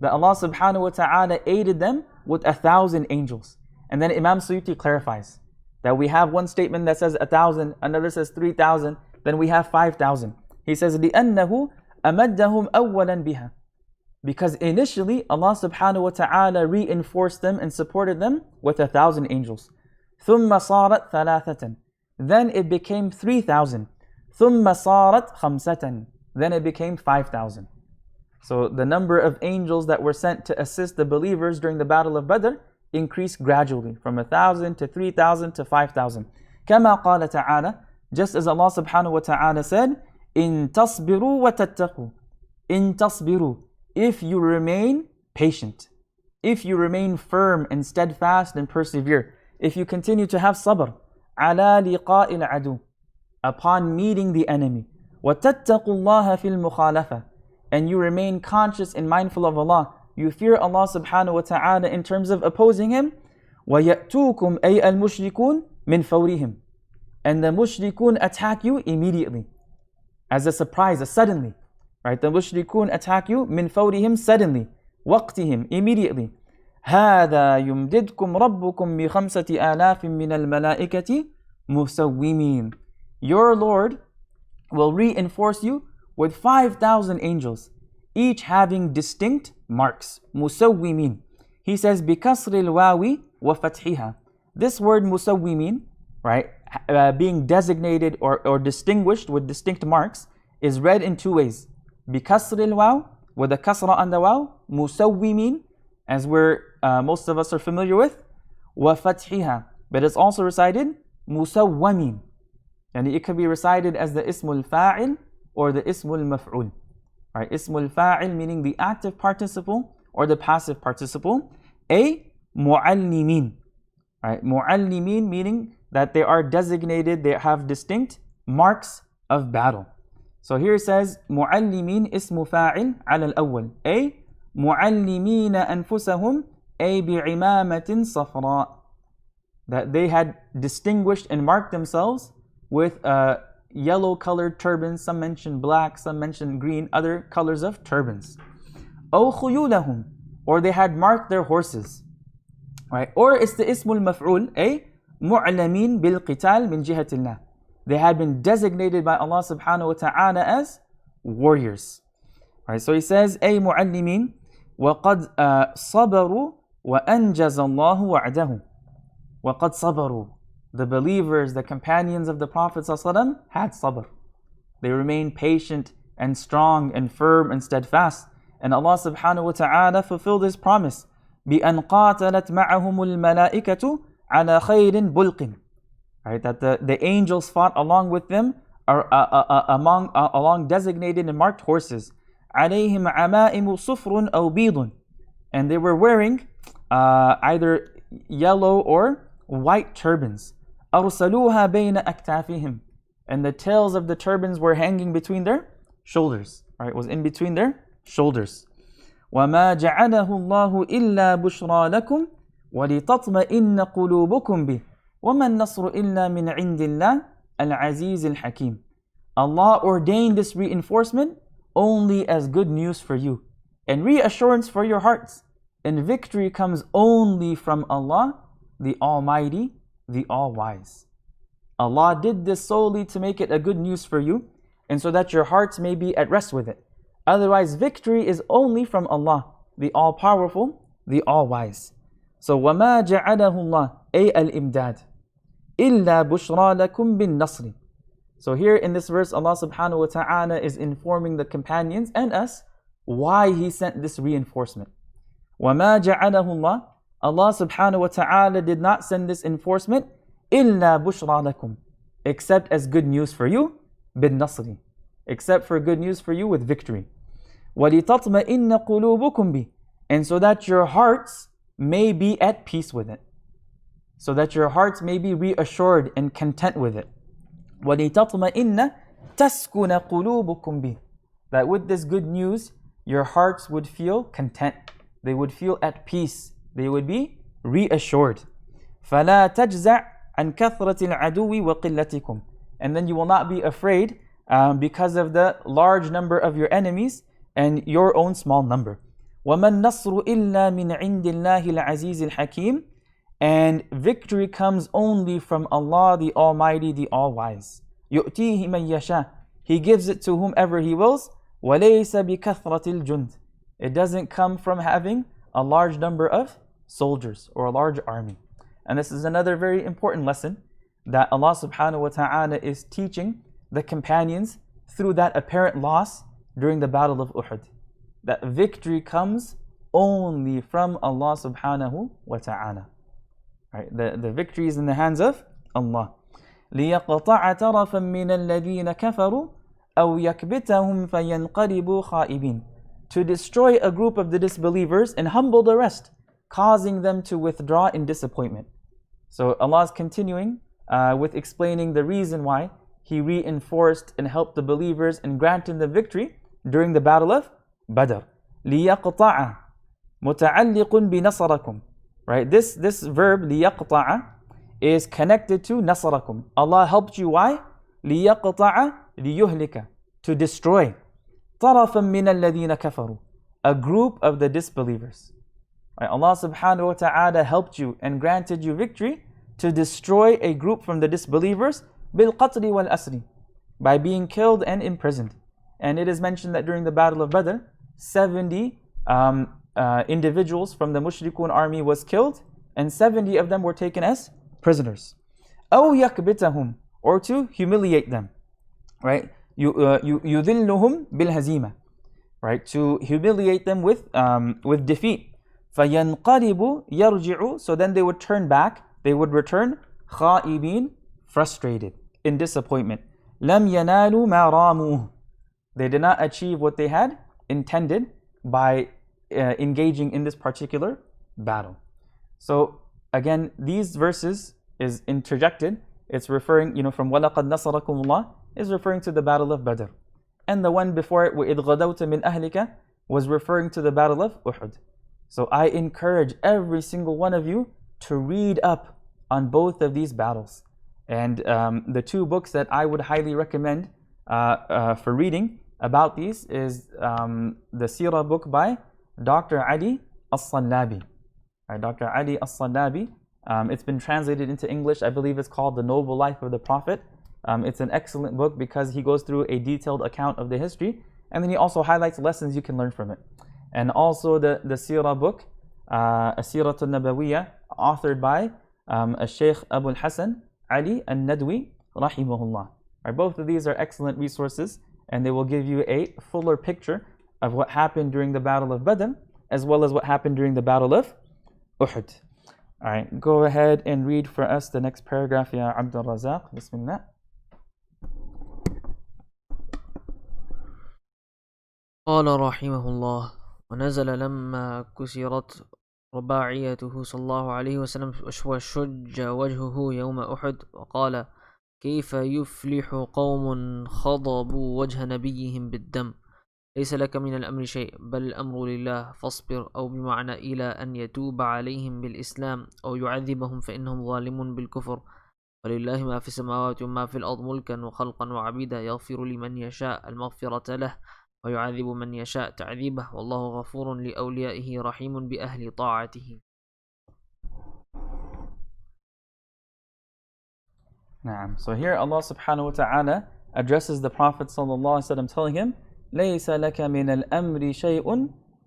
that Allah subhanahu wa ta'ala aided them with 1,000 angels. And then Imam Suyuti clarifies that we have one statement that says 1,000, another says 3,000, then we have 5,000. He says لِأَنَّهُ أَمَدَّهُمْ أَوَّلًا بِهَا, because initially Allah subhanahu wa ta'ala reinforced them and supported them with 1,000 angels. ثُمَّ صَارَتْ ثَلَاثَةً, Then it became 3,000. ثُمَّ صَارَتْ خَمْسَةً. Then it became 5,000. So the number of angels that were sent to assist the believers during the Battle of Badr increased gradually from 1,000 to 3,000 to 5,000. كما قال تعالى, just as Allah subhanahu wa ta'ala said, إِن تَصْبِرُوا وَتَتَّقُوا. إِن تَصْبِرُوا. If you remain patient, if you remain firm and steadfast and persevere, if you continue to have sabr, على لقاء العدو, upon meeting the enemy, وَتَتَّقُوا اللَّهَ فِي الْمُخَالَفَةِ, and you remain conscious and mindful of Allah, you fear Allah subhanahu wa ta'ala in terms of opposing Him, وَيَأْتُوكُمْ أَيْ الْمُشْرِكُونَ مِنْ فَوْرِهِمْ, and the mushrikun attack you immediately, as a surprise, suddenly. Right? The mushrikun attack you min fawrihim, suddenly, waqtihim, immediately. هَذَا يُمْدِدْكُمْ رَبُّكُمْ بِخَمْسَةِ آلَافٍ مِنَ الْمَلَائِكَةِ مُسَوِّمِينَ. Your Lord will reinforce you with 5,000 angels, each having distinct marks. مُسَوِّمِينَ. He says, بِكَسْرِ الْوَاوِ وَفَتْحِهَا. This word مُسَوِّمِينَ, right, being designated or distinguished with distinct marks, is read in two ways. بِكَسْرِ الْوَاوِ, with a kasra on the waw, مُسَوِّمِينَ, as most of us are familiar with, وَفَتْحِهَا, but it's also recited مُسَوَّمِينَ, and it can be recited as the ismul fa'il or the ismul maf'ul. Right? Ismul fa'il meaning the active participle or the passive participle. مُعَلِّمِينَ. Right? مُعَلِّمِينَ meaning that they are designated, they have distinct marks of battle. So here it says مُعَلِّمِينَ اسم فاعل على الأول. مُعَلِّمِينَ أنفسهم بعمامة صفراء. That they had distinguished and marked themselves with yellow colored turbans. Some mention black, some mention green, other colors of turbans. أو خيولهم, or they had marked their horses. Right? Or it's the ismul maf'ul, مُعْلَمِينَ بِالْقِتَالِ مِنْ جِهَةِ اللَّهِ. They had been designated by Allah subhanahu wa ta'ala as warriors. Right? So he says, مُعَلِّمِينَ وَقَدْ صَبَرُوا وَأَنْجَزَ اللَّهُ وَعْدَهُ. وَقَدْ صَبَرُوا. The believers, the companions of the Prophet ﷺ had sabr. They remained patient and strong and firm and steadfast. And Allah subhanahu wa ta'ala fulfilled His promise. بِأَنْ قَاتَلَتْ مَعَهُمُ الْمَلَائِكَةُ عَلَى خَيْرٍ بُلْقٍ. Right, that the angels fought along with them, along designated and marked horses. عَلَيْهِمْ عَمَائِمُ صُفْرٌ أَوْ بِيضٌ. And they were wearing either yellow or white turbans. أَرْسَلُوهَا بَيْنَ أَكْتَافِهِمْ. And the tails of the turbans were hanging between their shoulders. Right, was in between their shoulders. وَمَا جَعَلَهُ اللَّهُ إِلَّا بُشْرَى لَكُمْ وَلِتَطْمَئِنَّ قُلُوبُكُمْ بِهِ وَمَا النَّصْرُ إِلَّا مِنْ عِنْدِ اللَّهِ الْعَزِيزِ الْحَكِيمِ. Allah ordained this reinforcement only as good news for you and reassurance for your hearts. And victory comes only from Allah, the Almighty, the All-Wise. Allah did this solely to make it a good news for you and so that your hearts may be at rest with it. Otherwise, victory is only from Allah, the All-Powerful, the All-Wise. So, وَمَا جَعَلَهُ اللَّهُ الْإِمْدَادِ إِلَّا بُشْرَى لَكُمْ بِالنَّصْرِ. So here in this verse, Allah subhanahu wa ta'ala is informing the companions and us why He sent this reinforcement. وَمَا جَعَلَهُ اللَّهُ, Allah subhanahu wa ta'ala did not send this enforcement إِلَّا بُشْرَى لَكُمْ, except as good news for you, بِالنَّصْرِ, except for good news for you with victory. وَلِتَطْمَئِنَّ قُلُوبُكُمْ بِهِ, and so that your hearts may be at peace with it. So that your hearts may be reassured and content with it. وَلِتَطْمَئِنَّ تَسْكُنَ قُلُوبُكُمْ بِهِ, that with this good news, your hearts would feel content. They would feel at peace. They would be reassured. فَلَا تَجْزَعْ عَنْ كَثْرَةِ الْعَدُوِّ وَقِلَّتِكُمْ. And then you will not be afraid because of the large number of your enemies and your own small number. وَمَا النَّصْرُ إِلَّا مِنْ عِنْدِ اللَّهِ الْعَزِيزِ الْحَكِيمِ. And victory comes only from Allah, the Almighty, the All-Wise. يُؤْتِيهِ مَنْ يَشَاءُ. He gives it to whomever He wills. وَلَيْسَ بِكَثْرَةِ الْجُنْدِ. It doesn't come from having a large number of soldiers or a large army. And this is another very important lesson that Allah subhanahu wa ta'ala is teaching the companions through that apparent loss during the battle of Uhud. That victory comes only from Allah subhanahu wa ta'ala. Right? The victory is in the hands of Allah. لِيَقْطَعَ طَرَفًا مِّنَ الَّذِينَ كَفَرُوا أَوْ يَكْبِتَهُمْ فَيَنْقَلِبُوا خَائِبِينَ. To destroy a group of the disbelievers and humble the rest, causing them to withdraw in disappointment. So Allah is continuing with explaining the reason why He reinforced and helped the believers and granted them victory during the battle of Badr. لِيَقْطَعَ مُتَعَلِّقٌ بِنَصَرَكُمْ. Right? This verb لِيَقْطَعَ is connected to نَصَرَكُمْ. Allah helped you. Why? لِيَقْطَعَ لِيُهْلِكَ. To destroy. طَرَفًا مِّنَ الَّذِينَ كَفَرُوا. A group of the disbelievers. Right? Allah subhanahu wa ta'ala helped you and granted you victory to destroy a group from the disbelievers بِالْقَتْلِ وَالْأَسْرِ. By being killed and imprisoned. And it is mentioned that during the battle of Badr, 70 individuals from the Mushrikun army was killed, and 70 of them were taken as prisoners. أَوْ يَكْبِتَهُمْ. Or to humiliate them. Right? يُذِلُّهُمْ بِالْهَزِيمَةِ. Right? To humiliate them with defeat. فَيَنْقَلِبُ يَرْجِعُ. So then they would turn back, they would return خَائِبِينَ, frustrated, in disappointment. لَمْ يَنَالُوا مَا رَامُوهُ. They did not achieve what they had intended by engaging in this particular battle. So again, these verses is interjected. It's referring, from وَلَقَدْ نَصَرَكُمُ اللَّهُ is referring to the battle of Badr. And the one before it, وَإِذْ غَدَوْتَ مِنْ أَهْلِكَ, was referring to the battle of Uhud. So I encourage every single one of you to read up on both of these battles. And the two books that I would highly recommend for reading about these is the Seerah book by Dr. Ali al-Sallabi. Dr. Ali al-Sallabi. It's been translated into English. I believe it's called The Noble Life of the Prophet. It's an excellent book because he goes through a detailed account of the history, and then he also highlights lessons you can learn from it. And also the Seerah book, As-Siratul Nabawiyya, authored by Shaykh Abu al-Hasan Ali al-Nadwi rahimahullah. Both of these are excellent resources, and they will give you a fuller picture of what happened during the Battle of Badr, as well as what happened during the Battle of Uhud. Alright, go ahead and read for us the next paragraph, Ya Abdul Razak. Bismillah. قال رحمه الله: ونزل لما كسرت رباعيته صلى الله عليه وسلم وشج وجهه يوم أحد وقال: كيف يفلح قوم خضبوا وجه نبيهم بالدم ليس لك من الأمر شيء بل الأمر لله فاصبر، أو بمعنى إلى أن يتوب عليهم بالإسلام أو يعذبهم فإنهم ظالمون بالكفر، ولله ما في السماوات وما في الأرض ملكا وخلقا وعبيدا يغفر لمن يشاء المغفرة له ويعذب من يشاء تعذيبه، والله غفور لأوليائه رحيم بأهل طاعته. So here Allah subhanahu wa ta'ala addresses the Prophet sallallahu alaihi wasallam, telling him, لَيْسَ لَكَ مِنَ الْأَمْرِ شَيْءٌ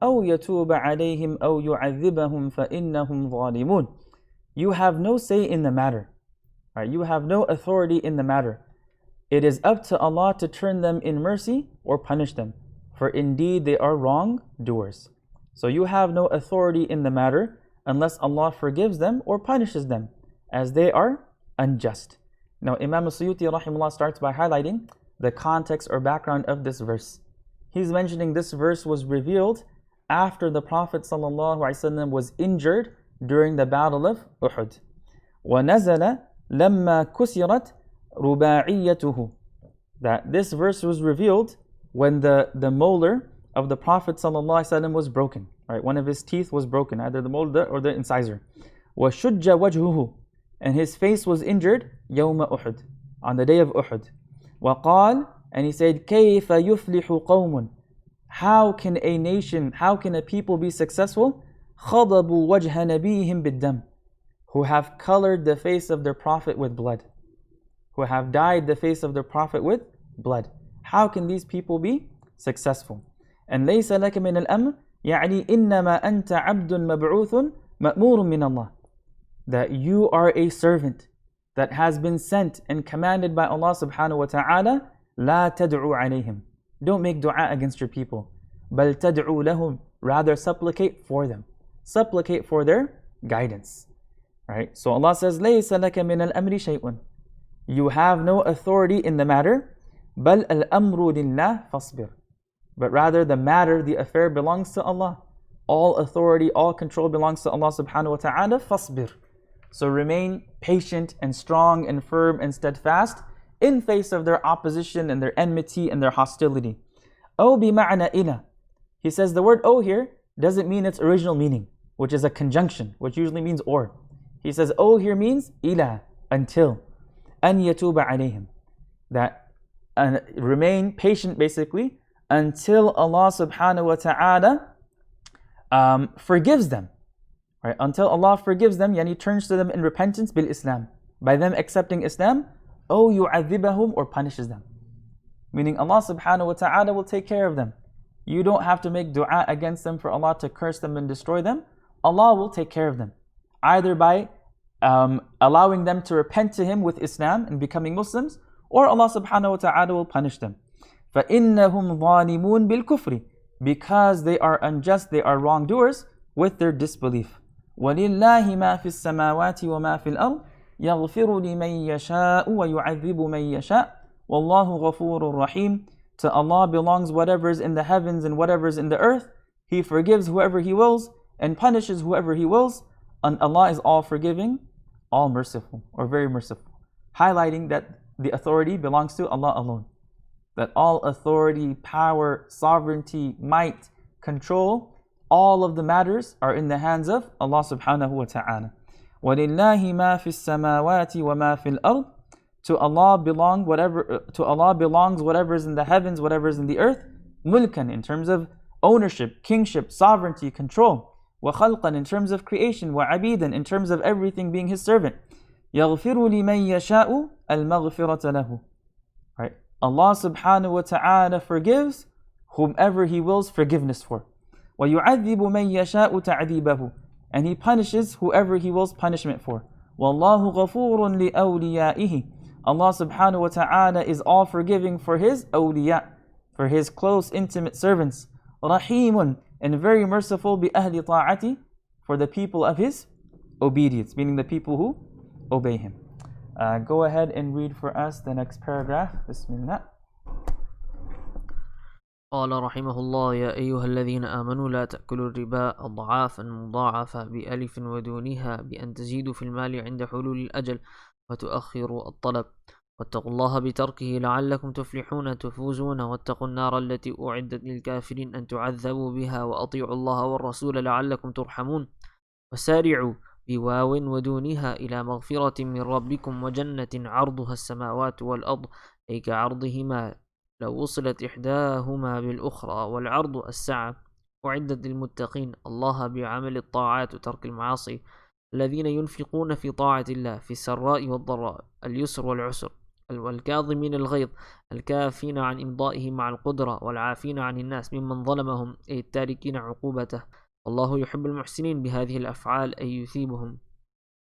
أَوْ يَتُوبَ عَلَيْهِمْ أَوْ يُعَذِّبَهُمْ فَإِنَّهُمْ ظَالِمُونَ. You have no say in the matter. You have no authority in the matter. It is up to Allah to turn them in mercy or punish them, for indeed they are wrongdoers. So you have no authority in the matter unless Allah forgives them or punishes them, as they are unjust. Now Imam al-Suyuti rahimahullah starts by highlighting the context or background of this verse. He's mentioning this verse was revealed after the Prophet ﷺ was injured during the battle of Uhud. وَنَزَلَ لَمَّا كُسِرَتْ رُبَاعِيَّتُهُ. That this verse was revealed when the molar of the Prophet ﷺ was broken. One of his teeth was broken, either the molar or the incisor. وَشُجَّ وَجْهُهُ. And his face was injured يَوْمَ أُحُدٍ, on the day of Uhud. وَقَالَ, and he said, كَيْفَ يُفْلِحُ قَوْمٌ. How can a nation, how can a people be successful? خَضَبُوا وَجْهَ نَبِيهِمْ بِالدَّمِ. Who have colored the face of their Prophet with blood. Who have dyed the face of their Prophet with blood. How can these people be successful? And لَيْسَ لَكَ مِنَ الْأَمْرِ يعني إِنَّمَا أَنْتَ عَبْدٌ مَبْعُوثٌ مَأْمُورٌ مِنَ اللَّهِ. That you are a servant. that has been sent and commanded by Allah subhanahu wa ta'ala, لا تدعوا عليهم. Don't make dua against your people. بل تدعوا لهم. Rather supplicate for them. Supplicate for their guidance. Right? So Allah says, ليس لك من الأمر شيء. You have no authority in the matter. بل الأمر لله فاصبر. But rather the matter, the affair belongs to Allah. All authority, all control belongs to Allah subhanahu wa ta'ala. فاصبر. So remain patient and strong and firm and steadfast in face of their opposition and their enmity and their hostility. أو بمعنى إلى. He says the word O here doesn't mean its original meaning, which is a conjunction, which usually means or. He says O here means إلى, until. أن يتوب عليهم. That remain patient basically until Allah subhanahu wa ta'ala forgives them. Right? Until Allah forgives them, yani turns to them in repentance bil Islam. By them accepting Islam, أو يعذبهم, or punishes them. Meaning Allah subhanahu wa ta'ala will take care of them. You don't have to make dua against them for Allah to curse them and destroy them. Allah will take care of them. Either by allowing them to repent to Him with Islam and becoming Muslims, or Allah subhanahu wa ta'ala will punish them. فَإِنَّهُمْ ظَالِمُونَ بِالْكُفْرِ. Because they are unjust, they are wrongdoers with their disbelief. وَلِلَّهِ مَا فِي السَّمَاوَاتِ وَمَا فِي الْأَرْضِ يَغْفِرُ لِمَن يَشَاءُ وَيُعَذِّبُ مَن يَشَاءُ وَاللَّهُ غَفُورٌ رَحِيمٌ. To Allah belongs whatever is in the heavens and whatever is in the earth. He forgives whoever He wills and punishes whoever He wills. And Allah is all forgiving, all merciful, or very merciful. Highlighting that the authority belongs to Allah alone. That all authority, power, sovereignty, might, control, all of the matters are in the hands of Allah subhanahu wa ta'ala. وَلِلَّهِ مَا فِي السَّمَاوَاتِ وَمَا فِي الْأَرْضِ. To Allah belongs whatever is in the heavens, whatever is in the earth. Mulkan, in terms of ownership, kingship, sovereignty, control. وَخَلْقًا, in terms of creation. وَعَبِيدًا, in terms of everything being His servant. يَغْفِرُ لِمَن يَشَاءُ الْمَغْفِرَةَ لَهُ. Right? Allah subhanahu wa ta'ala forgives whomever He wills forgiveness for. وَيُعَذِّبُ مَن يَشَاءُ تَعْذِيبَهُ. And He punishes whoever He wills punishment for. وَاللَّهُ غَفُورٌ لِأَوْلِيَائِهِ. Allah subhanahu wa ta'ala is all forgiving for His awliya, for His close, intimate servants. رَحِيمٌ, and very merciful بِأَهْلِ طَاعَتِ, for the people of His obedience, meaning the people who obey Him. Go ahead and read for us the next paragraph. Bismillah. قال رحمه الله: يا أيها الذين آمنوا لا تأكلوا الربا أضعافا مضاعفة بألف ودونها بأن تزيدوا في المال عند حلول الأجل وتؤخروا الطلب واتقوا الله بتركه لعلكم تفلحون تفوزون واتقوا النار التي أعدت للكافرين أن تعذبوا بها وأطيعوا الله والرسول لعلكم ترحمون وسارعوا بواو ودونها إلى مغفرة من ربكم وجنة عرضها السماوات والأرض أي كعرضهما لو وصلت إحداهما بالأخرى والعرض السعة أعدت للمتقين الله بعمل الطاعات وترك المعاصي الذين ينفقون في طاعة الله في السراء والضراء اليسر والعسر والكاظمين الغيظ الكافين عن إمضائه مع القدرة والعافين عن الناس ممن ظلمهم أي التاركين عقوبته والله يحب المحسنين بهذه الأفعال أي يثيبهم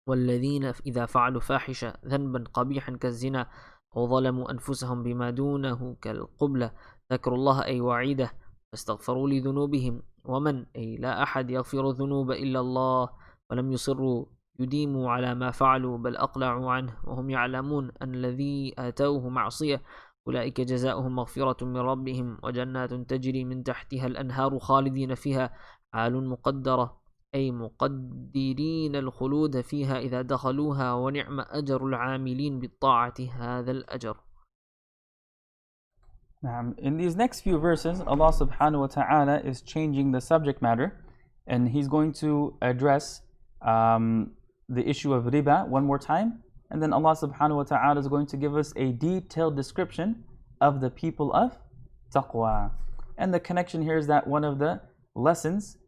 والذين إذا فعلوا فاحشة ذنبا قبيحا كالزنا أو ظلموا أنفسهم بما دونه كالقبلة ذكروا الله أي وعيده فاستغفروا لذنوبهم ومن أي لا أحد يغفر الذنوب إلا الله ولم يصروا يديموا على ما فعلوا بل أقلعوا عنه وهم يعلمون أن الذي آتوه معصية أولئك جزاؤهم مغفرة من ربهم وجنات تجري من تحتها الأنهار خالدين فيها حال مقدرة أي مقدرين الخلود فيها إذا دخلوها ونعم أجر العاملين بالطاعة هذا الأجر. In these next few verses, Allah subhanahu wa ta'ala is changing the subject matter and He's going to address the issue of riba one more time, and then Allah subhanahu wa ta'ala is going to give us a detailed description of the people of taqwa. And the connection here is that one of the lessons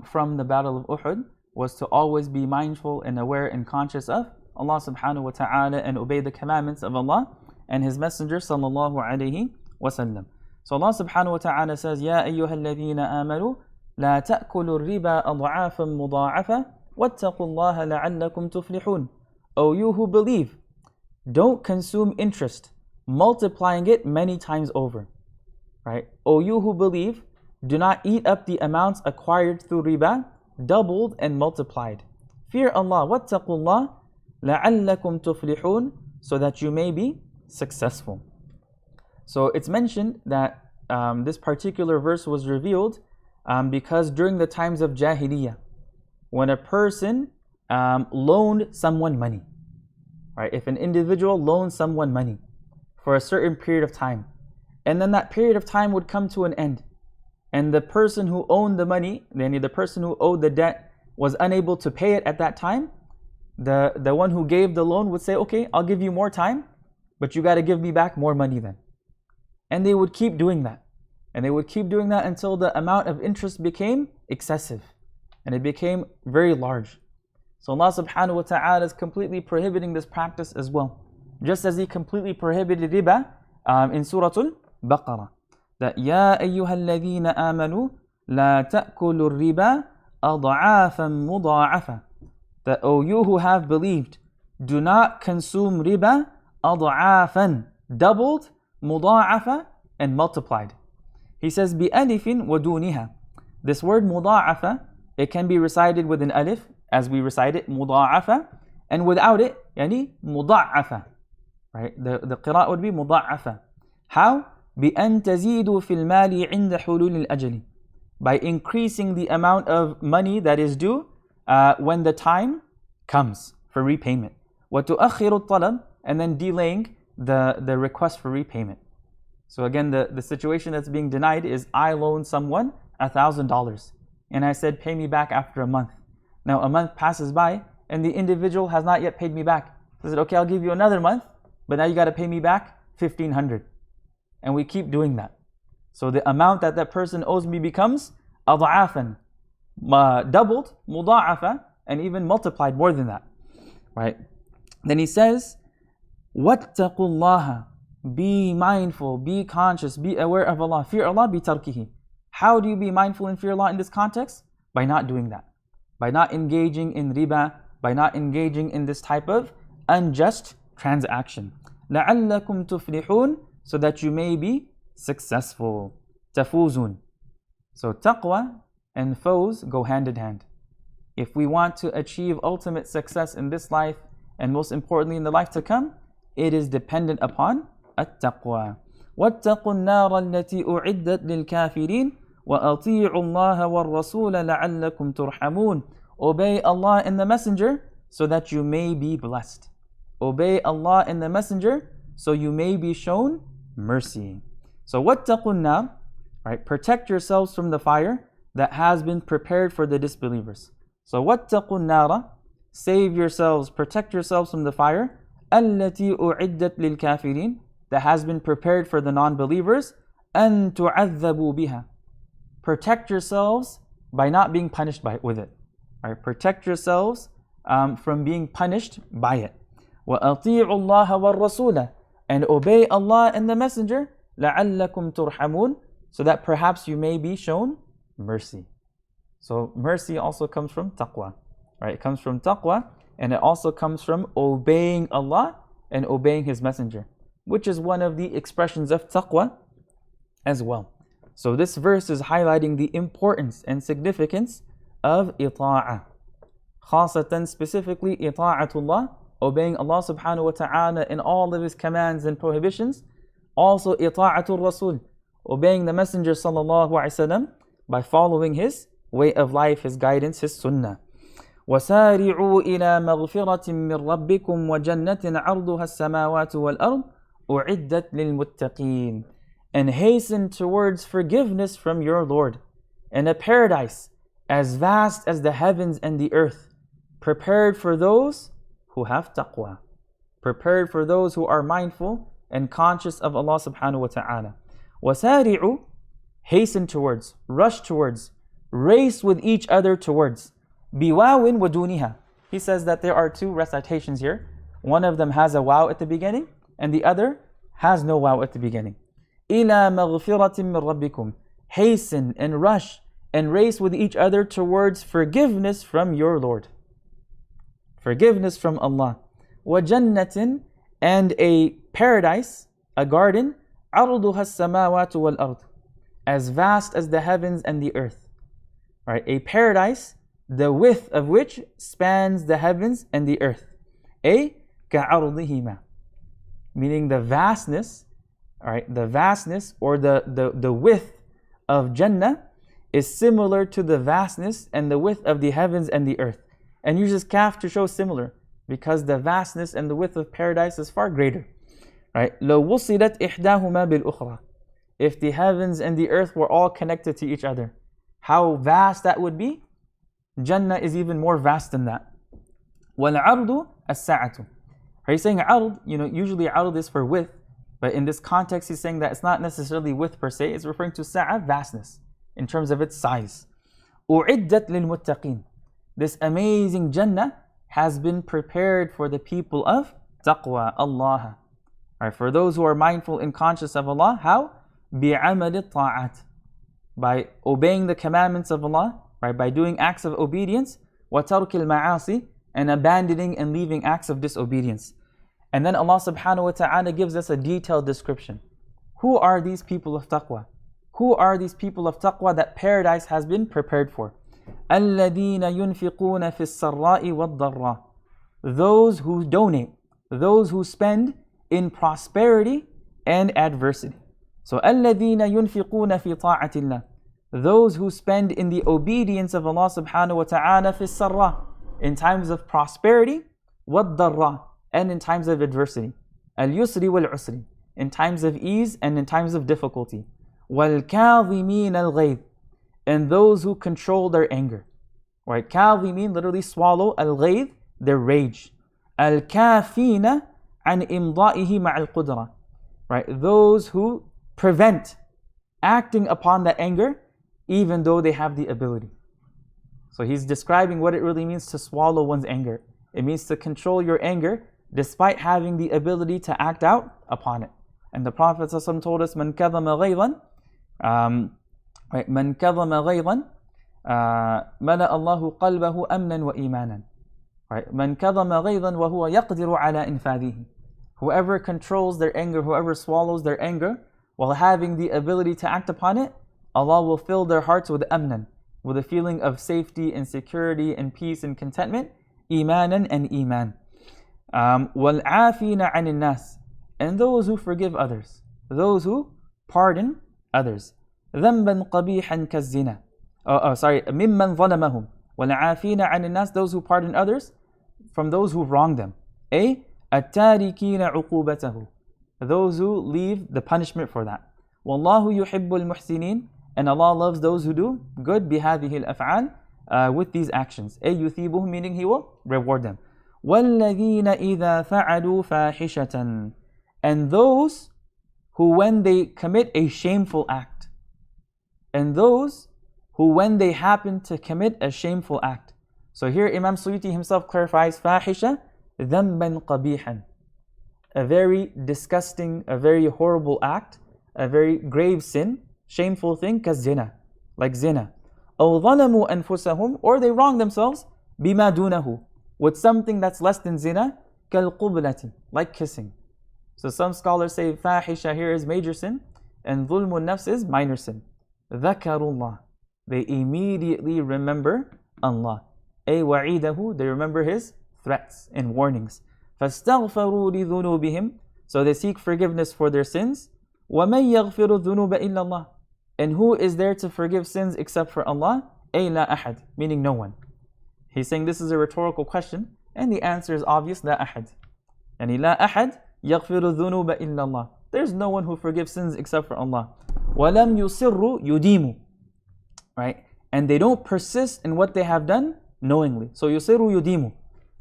from the Battle of Uhud was to always be mindful and aware and conscious of Allah subhanahu wa ta'ala and obey the commandments of Allah and His Messenger sallallahu alayhi wa sallam. So Allah subhanahu wa ta'ala says, يَا أَيُّهَا الَّذِينَ آمَنُوا لَا تَأْكُلُوا الرِّبَا أَضْعَافًا مُضَاعَفَةً وَاتَّقُوا اللَّهَ لَعَلَّكُمْ تُفْلِحُونَ. O you who believe, don't consume interest, multiplying it many times over. Right? O you who believe, do not eat up the amounts acquired through riba, doubled and multiplied. Fear Allah, wattaqullah, la'allakum tuflihun, so that you may be successful. So it's mentioned that this particular verse was revealed because during the times of Jahiliyyah, when a person loaned someone money, right? If an individual loaned someone money for a certain period of time, and then that period of time would come to an end, and the person who owned the money, the person who owed the debt, was unable to pay it at that time, the one who gave the loan would say, okay, I'll give you more time, but you got to give me back more money then. And they would keep doing that. And they would keep doing that until the amount of interest became excessive. And it became very large. So Allah subhanahu wa ta'ala is completely prohibiting this practice as well. Just as He completely prohibited riba in Surah al-Baqarah. That Ya ayyuhal ladhina amanu la ta'kulu riba ad'afan mudha'afa. That O you who have believed, do not consume riba ad'afan, doubled, mudha'afa, and multiplied. He says bi'alifin wa duniha. This word mudha'afa, it can be recited with an alif, as we recite it, mudha'afa, and without it, yani mudha'afa. Right? The qira'ah would be mudha'afa. How? بأن تزيدوا في المال عند حلول الأجل. By increasing the amount of money that is due when the time comes for repayment. وتؤخر الطلب, and then delaying the request for repayment. So again, the situation that's being denied is I loaned someone $1,000 and I said pay me back after a month. Now a month passes by and the individual has not yet paid me back. I said, okay, I'll give you another month, but now you got to pay me back $1,500. And we keep doing that. So the amount that person owes me becomes ad'afan, doubled, mudha'afa, and even multiplied more than that. Right? Then he says, wattaqullaha, be mindful, be conscious, be aware of Allah. Fear Allah bitarkihi. How do you be mindful and fear Allah in this context? By not doing that. By not engaging in riba, by not engaging in this type of unjust transaction. لَعَلَّكُمْ تُفْلِحُونَ, so that you may be successful. Tafuzun. So taqwa and fawz go hand in hand. If we want to achieve ultimate success in this life, and most importantly in the life to come, it is dependent upon at-taqwa. وَاتَّقُوا النَّارَ الَّتِي أُعِدَّتْ لِلْكَافِرِينَ وَأَطِيعُوا اللَّهَ وَالرَّسُولَ لَعَلَّكُمْ تُرْحَمُونَ. Obey Allah and the Messenger so that you may be blessed. Obey Allah and the Messenger so you may be shown mercy. So وَاتَّقُوا النَّارَ, right? Protect yourselves from the fire that has been prepared for the disbelievers. So وَاتَّقُوا النَّارَ, save yourselves, protect yourselves from the fire الَّتِي أُعِدَّتْ لِلْكَافِرِينَ, that has been prepared for the non-believers. أَن تُعَذَّبُوا بِهَا, protect yourselves by not being punished with it. Right? Protect yourselves from being punished by it. وَأَطِيعُوا اللَّهَ وَالرَّسُولَ, and obey Allah and the Messenger. لَعَلَّكُمْ تُرْحَمُونَ, so that perhaps you may be shown mercy. So mercy also comes from taqwa. Right? It comes from taqwa, and it also comes from obeying Allah and obeying His Messenger, which is one of the expressions of taqwa as well. So this verse is highlighting the importance and significance of ita'ah. Khasatan, specifically ita'atullah, obeying Allah subhanahu wa ta'ala in all of His commands and prohibitions. Also ita'atul Rasul, obeying the Messenger sallallahu alaihi wasallam by following his way of life, his guidance, his sunnah. وَسَارِعُوا إِلَى مَغْفِرَةٍ مِّن رَبِّكُمْ وَجَنَّةٍ عَرْضُهَا السَّمَاوَاتُ وَالْأَرْضُ أُعِدَّتْ لِلْمُتَّقِينَ, and hasten towards forgiveness from your Lord, and a paradise as vast as the heavens and the earth, prepared for those who have taqwa, prepared for those who are mindful and conscious of Allah subhanahu wa ta'ala. وَسَارِعُوا, hasten towards, rush towards, race with each other towards. بِوَاوٍ وَدُونِهَا. He says that there are two recitations here. One of them has a waw at the beginning, and the other has no waw at the beginning. إِلَى مَغْفِرَةٍ مِّن رَبِّكُمْ, hasten and rush and race with each other towards forgiveness from your Lord. Forgiveness from Allah. وَجَنَّةٍ, and a paradise, a garden, عرضها السماوات والأرض, as vast as the heavens and the earth. Right? A paradise, the width of which spans the heavens and the earth. كعرضهما, meaning the vastness, right? The vastness or the width of Jannah is similar to the vastness and the width of the heavens and the earth. And uses kaf to show similar, because the vastness and the width of paradise is far greater. Right? لو وصلت إحداهما بالأخرى, if the heavens and the earth were all connected to each other, how vast that would be. Jannah is even more vast than that. وَالْعَرْضُ السَّعَةُ. He's saying عرض, usually عرض is for width, but in this context he's saying that it's not necessarily width per se, it's referring to sa'a, vastness, in terms of its size. أُعِدَّتْ لِلْمُتَّقِينَ. This amazing Jannah has been prepared for the people of taqwa, Allah. Right, for those who are mindful and conscious of Allah. How? بِعَمَلِ الطَّاعَاتِ, by obeying the commandments of Allah, right, by doing acts of obedience, وَتَرْكِ الْمَعَاصِ, and abandoning and leaving acts of disobedience. And then Allah subhanahu wa ta'ala gives us a detailed description. Who are these people of taqwa? Who are these people of taqwa that paradise has been prepared for? الَّذِينَ يُنْفِقُونَ فِي السَّرَّاءِ وَالضَّرَّاءِ. Those who donate, those who spend in prosperity and adversity. So الَّذِينَ يُنْفِقُونَ فِي طَاعَةِ اللَّهِ, those who spend in the obedience of Allah subhanahu wa ta'ala فِي السَّرَّاءِ, in times of prosperity, وَالضَّرَّاءِ, and in times of adversity, al-yusri wal-usri, in times of ease and in times of difficulty, وَالْكَاظِمِينَ الْغَيْظِ, and those who control their anger. Right? كاظمين, literally swallow, al-ghayth, their rage. الْكَافِينَ عَنْ إِمْضَائِهِ مَعَ الْقُدْرَةِ, right? Those who prevent acting upon that anger even though they have the ability. So he's describing what it really means to swallow one's anger. It means to control your anger despite having the ability to act out upon it. And the Prophet ﷺ told us, مَنْ كَظَمَ غَيْظًا مَنْ كَظَمَ غَيْظًا مَلَأَ اللَّهُ قَلْبَهُ أَمْنًا وَإِيمَانًا. Right? مَنْ كَظَمَ غَيْظًا وَهُوَ يَقْدِرُ عَلَى إِنْفَاذِهِ. Whoever controls their anger, whoever swallows their anger while having the ability to act upon it, Allah will fill their hearts with amnan, with a feeling of safety and security and peace and contentment, imanan and iman. وَالْعَافِينَ عَنِ النَّاسِ, and those who forgive others, those who pardon others. ذَنْبًا قَبِيحًا كَالزِّنَا. مِمَّنْ ظَلَمَهُمْ. وَالْعَافِينَ عَنِ النَّاسِ, those who pardon others from those who wrong them. التَّارِكِينَ عُقُوبَتَهُ, those who leave the punishment for that. وَاللَّهُ يُحِبُّ الْمُحْسِنِينَ, and Allah loves those who do good بِهَذِهِ الْأَفْعَالِ, with these actions. يُثِيبُهُ, meaning He will reward them. وَالَّذِينَ إِذَا فَعَلُوا فَاحِشَةً, and those who when they commit a shameful act, and those who when they happen to commit a shameful act. So here Imam Suyuti himself clarifies fahisha, ذنبا قبيحا, a very disgusting, a very horrible act, a very grave sin, shameful thing, كالزنا, like zina. أو ظلموا أنفسهم, or they wrong themselves, بما دونه, with something that's less than zina, كالقبلة, like kissing. So some scholars say fahisha here is major sin, and ظلم النفس is minor sin. ذكروا الله, they immediately remember Allah. أي وعيده, they remember His threats and warnings. فاستغفروا لذنوبهم, so they seek forgiveness for their sins. وَمَنْ يَغْفِرُ الذُّنُوبَ إِلَّا اللَّهِ, and who is there to forgive sins except for Allah? أي لا أحد, meaning no one. He's saying this is a rhetorical question, and the answer is obvious, لا أحد. يعني لا أحد يغفر الذنوب إلا الله. There's no one who forgives sins except for Allah. وَلَمْ يُصِرُّ يُدِيمُ, right? And they don't persist in what they have done knowingly. So يُصِرُّ يُدِيمُ,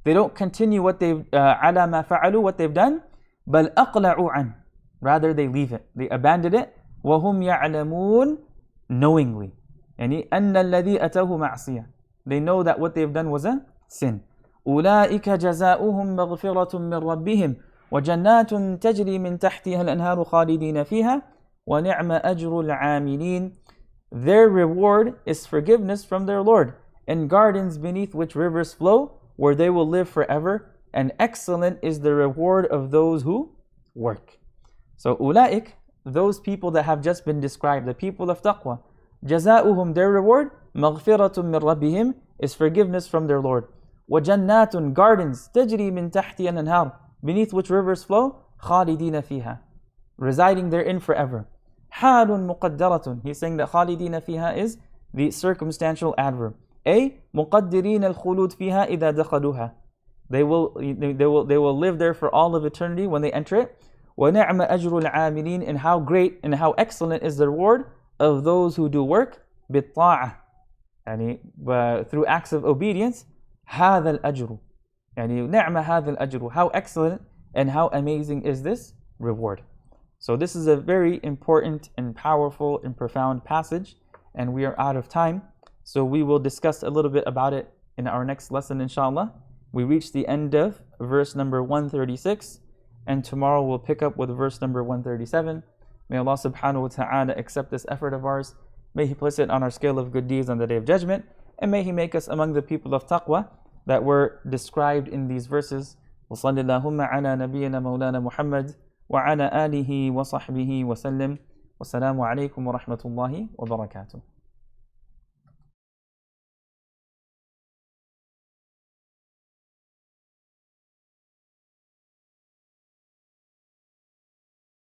they don't continue what they've على ما فعلوا, what they've done. بل أقلعوا عنه, rather they leave it, they abandon it. وهم يعلمون, knowingly. يعني أن الذي أتوه معصية, they know that what they've done was a sin. أولئك جزاؤهم مغفرة من ربهم وجنات تجري من تحتها الأنهار خالدين فيها ونعم أجر العاملين. Their reward is forgiveness from their Lord, and gardens beneath which rivers flow, where they will live forever. and excellent is the reward of those who work. So أولئك, those people that have just been described, the people of taqwa, جزاؤهم, their reward, مغفرة من ربهم, is forgiveness from their Lord. وجنات, gardens, تجري من تحتها الأنهار, beneath which rivers flow, خالدين فيها, residing therein forever. حال مقدرة, he's saying that خالدين فيها is the circumstantial adverb. A, مقدرين الخلود فيها إذا دخلوها, they will live there for all of eternity when they enter it. وَنِعْمَ أَجْرُ الْعَامِلِينَ, and how great and how excellent is the reward of those who do work بِالطَّاعَةِ, through acts of obedience. هَذَا الْأَجْرُ, نِعْمَ هَذَا الْأَجْرُ, how excellent and how amazing is this reward. So this is a very important and powerful and profound passage, and we are out of time. So we will discuss a little bit about it in our next lesson, inshallah. We reached the end of verse number 136, and tomorrow we'll pick up with verse number 137. May Allah subhanahu wa ta'ala accept this effort of ours. May He place it on our scale of good deeds on the Day of Judgment, and may He make us among the people of taqwa that were described in these verses. وصل اللهم على نبينا مولانا محمد وعلى آله وصحبه وسلم. والسلام عليكم ورحمة الله وبركاته.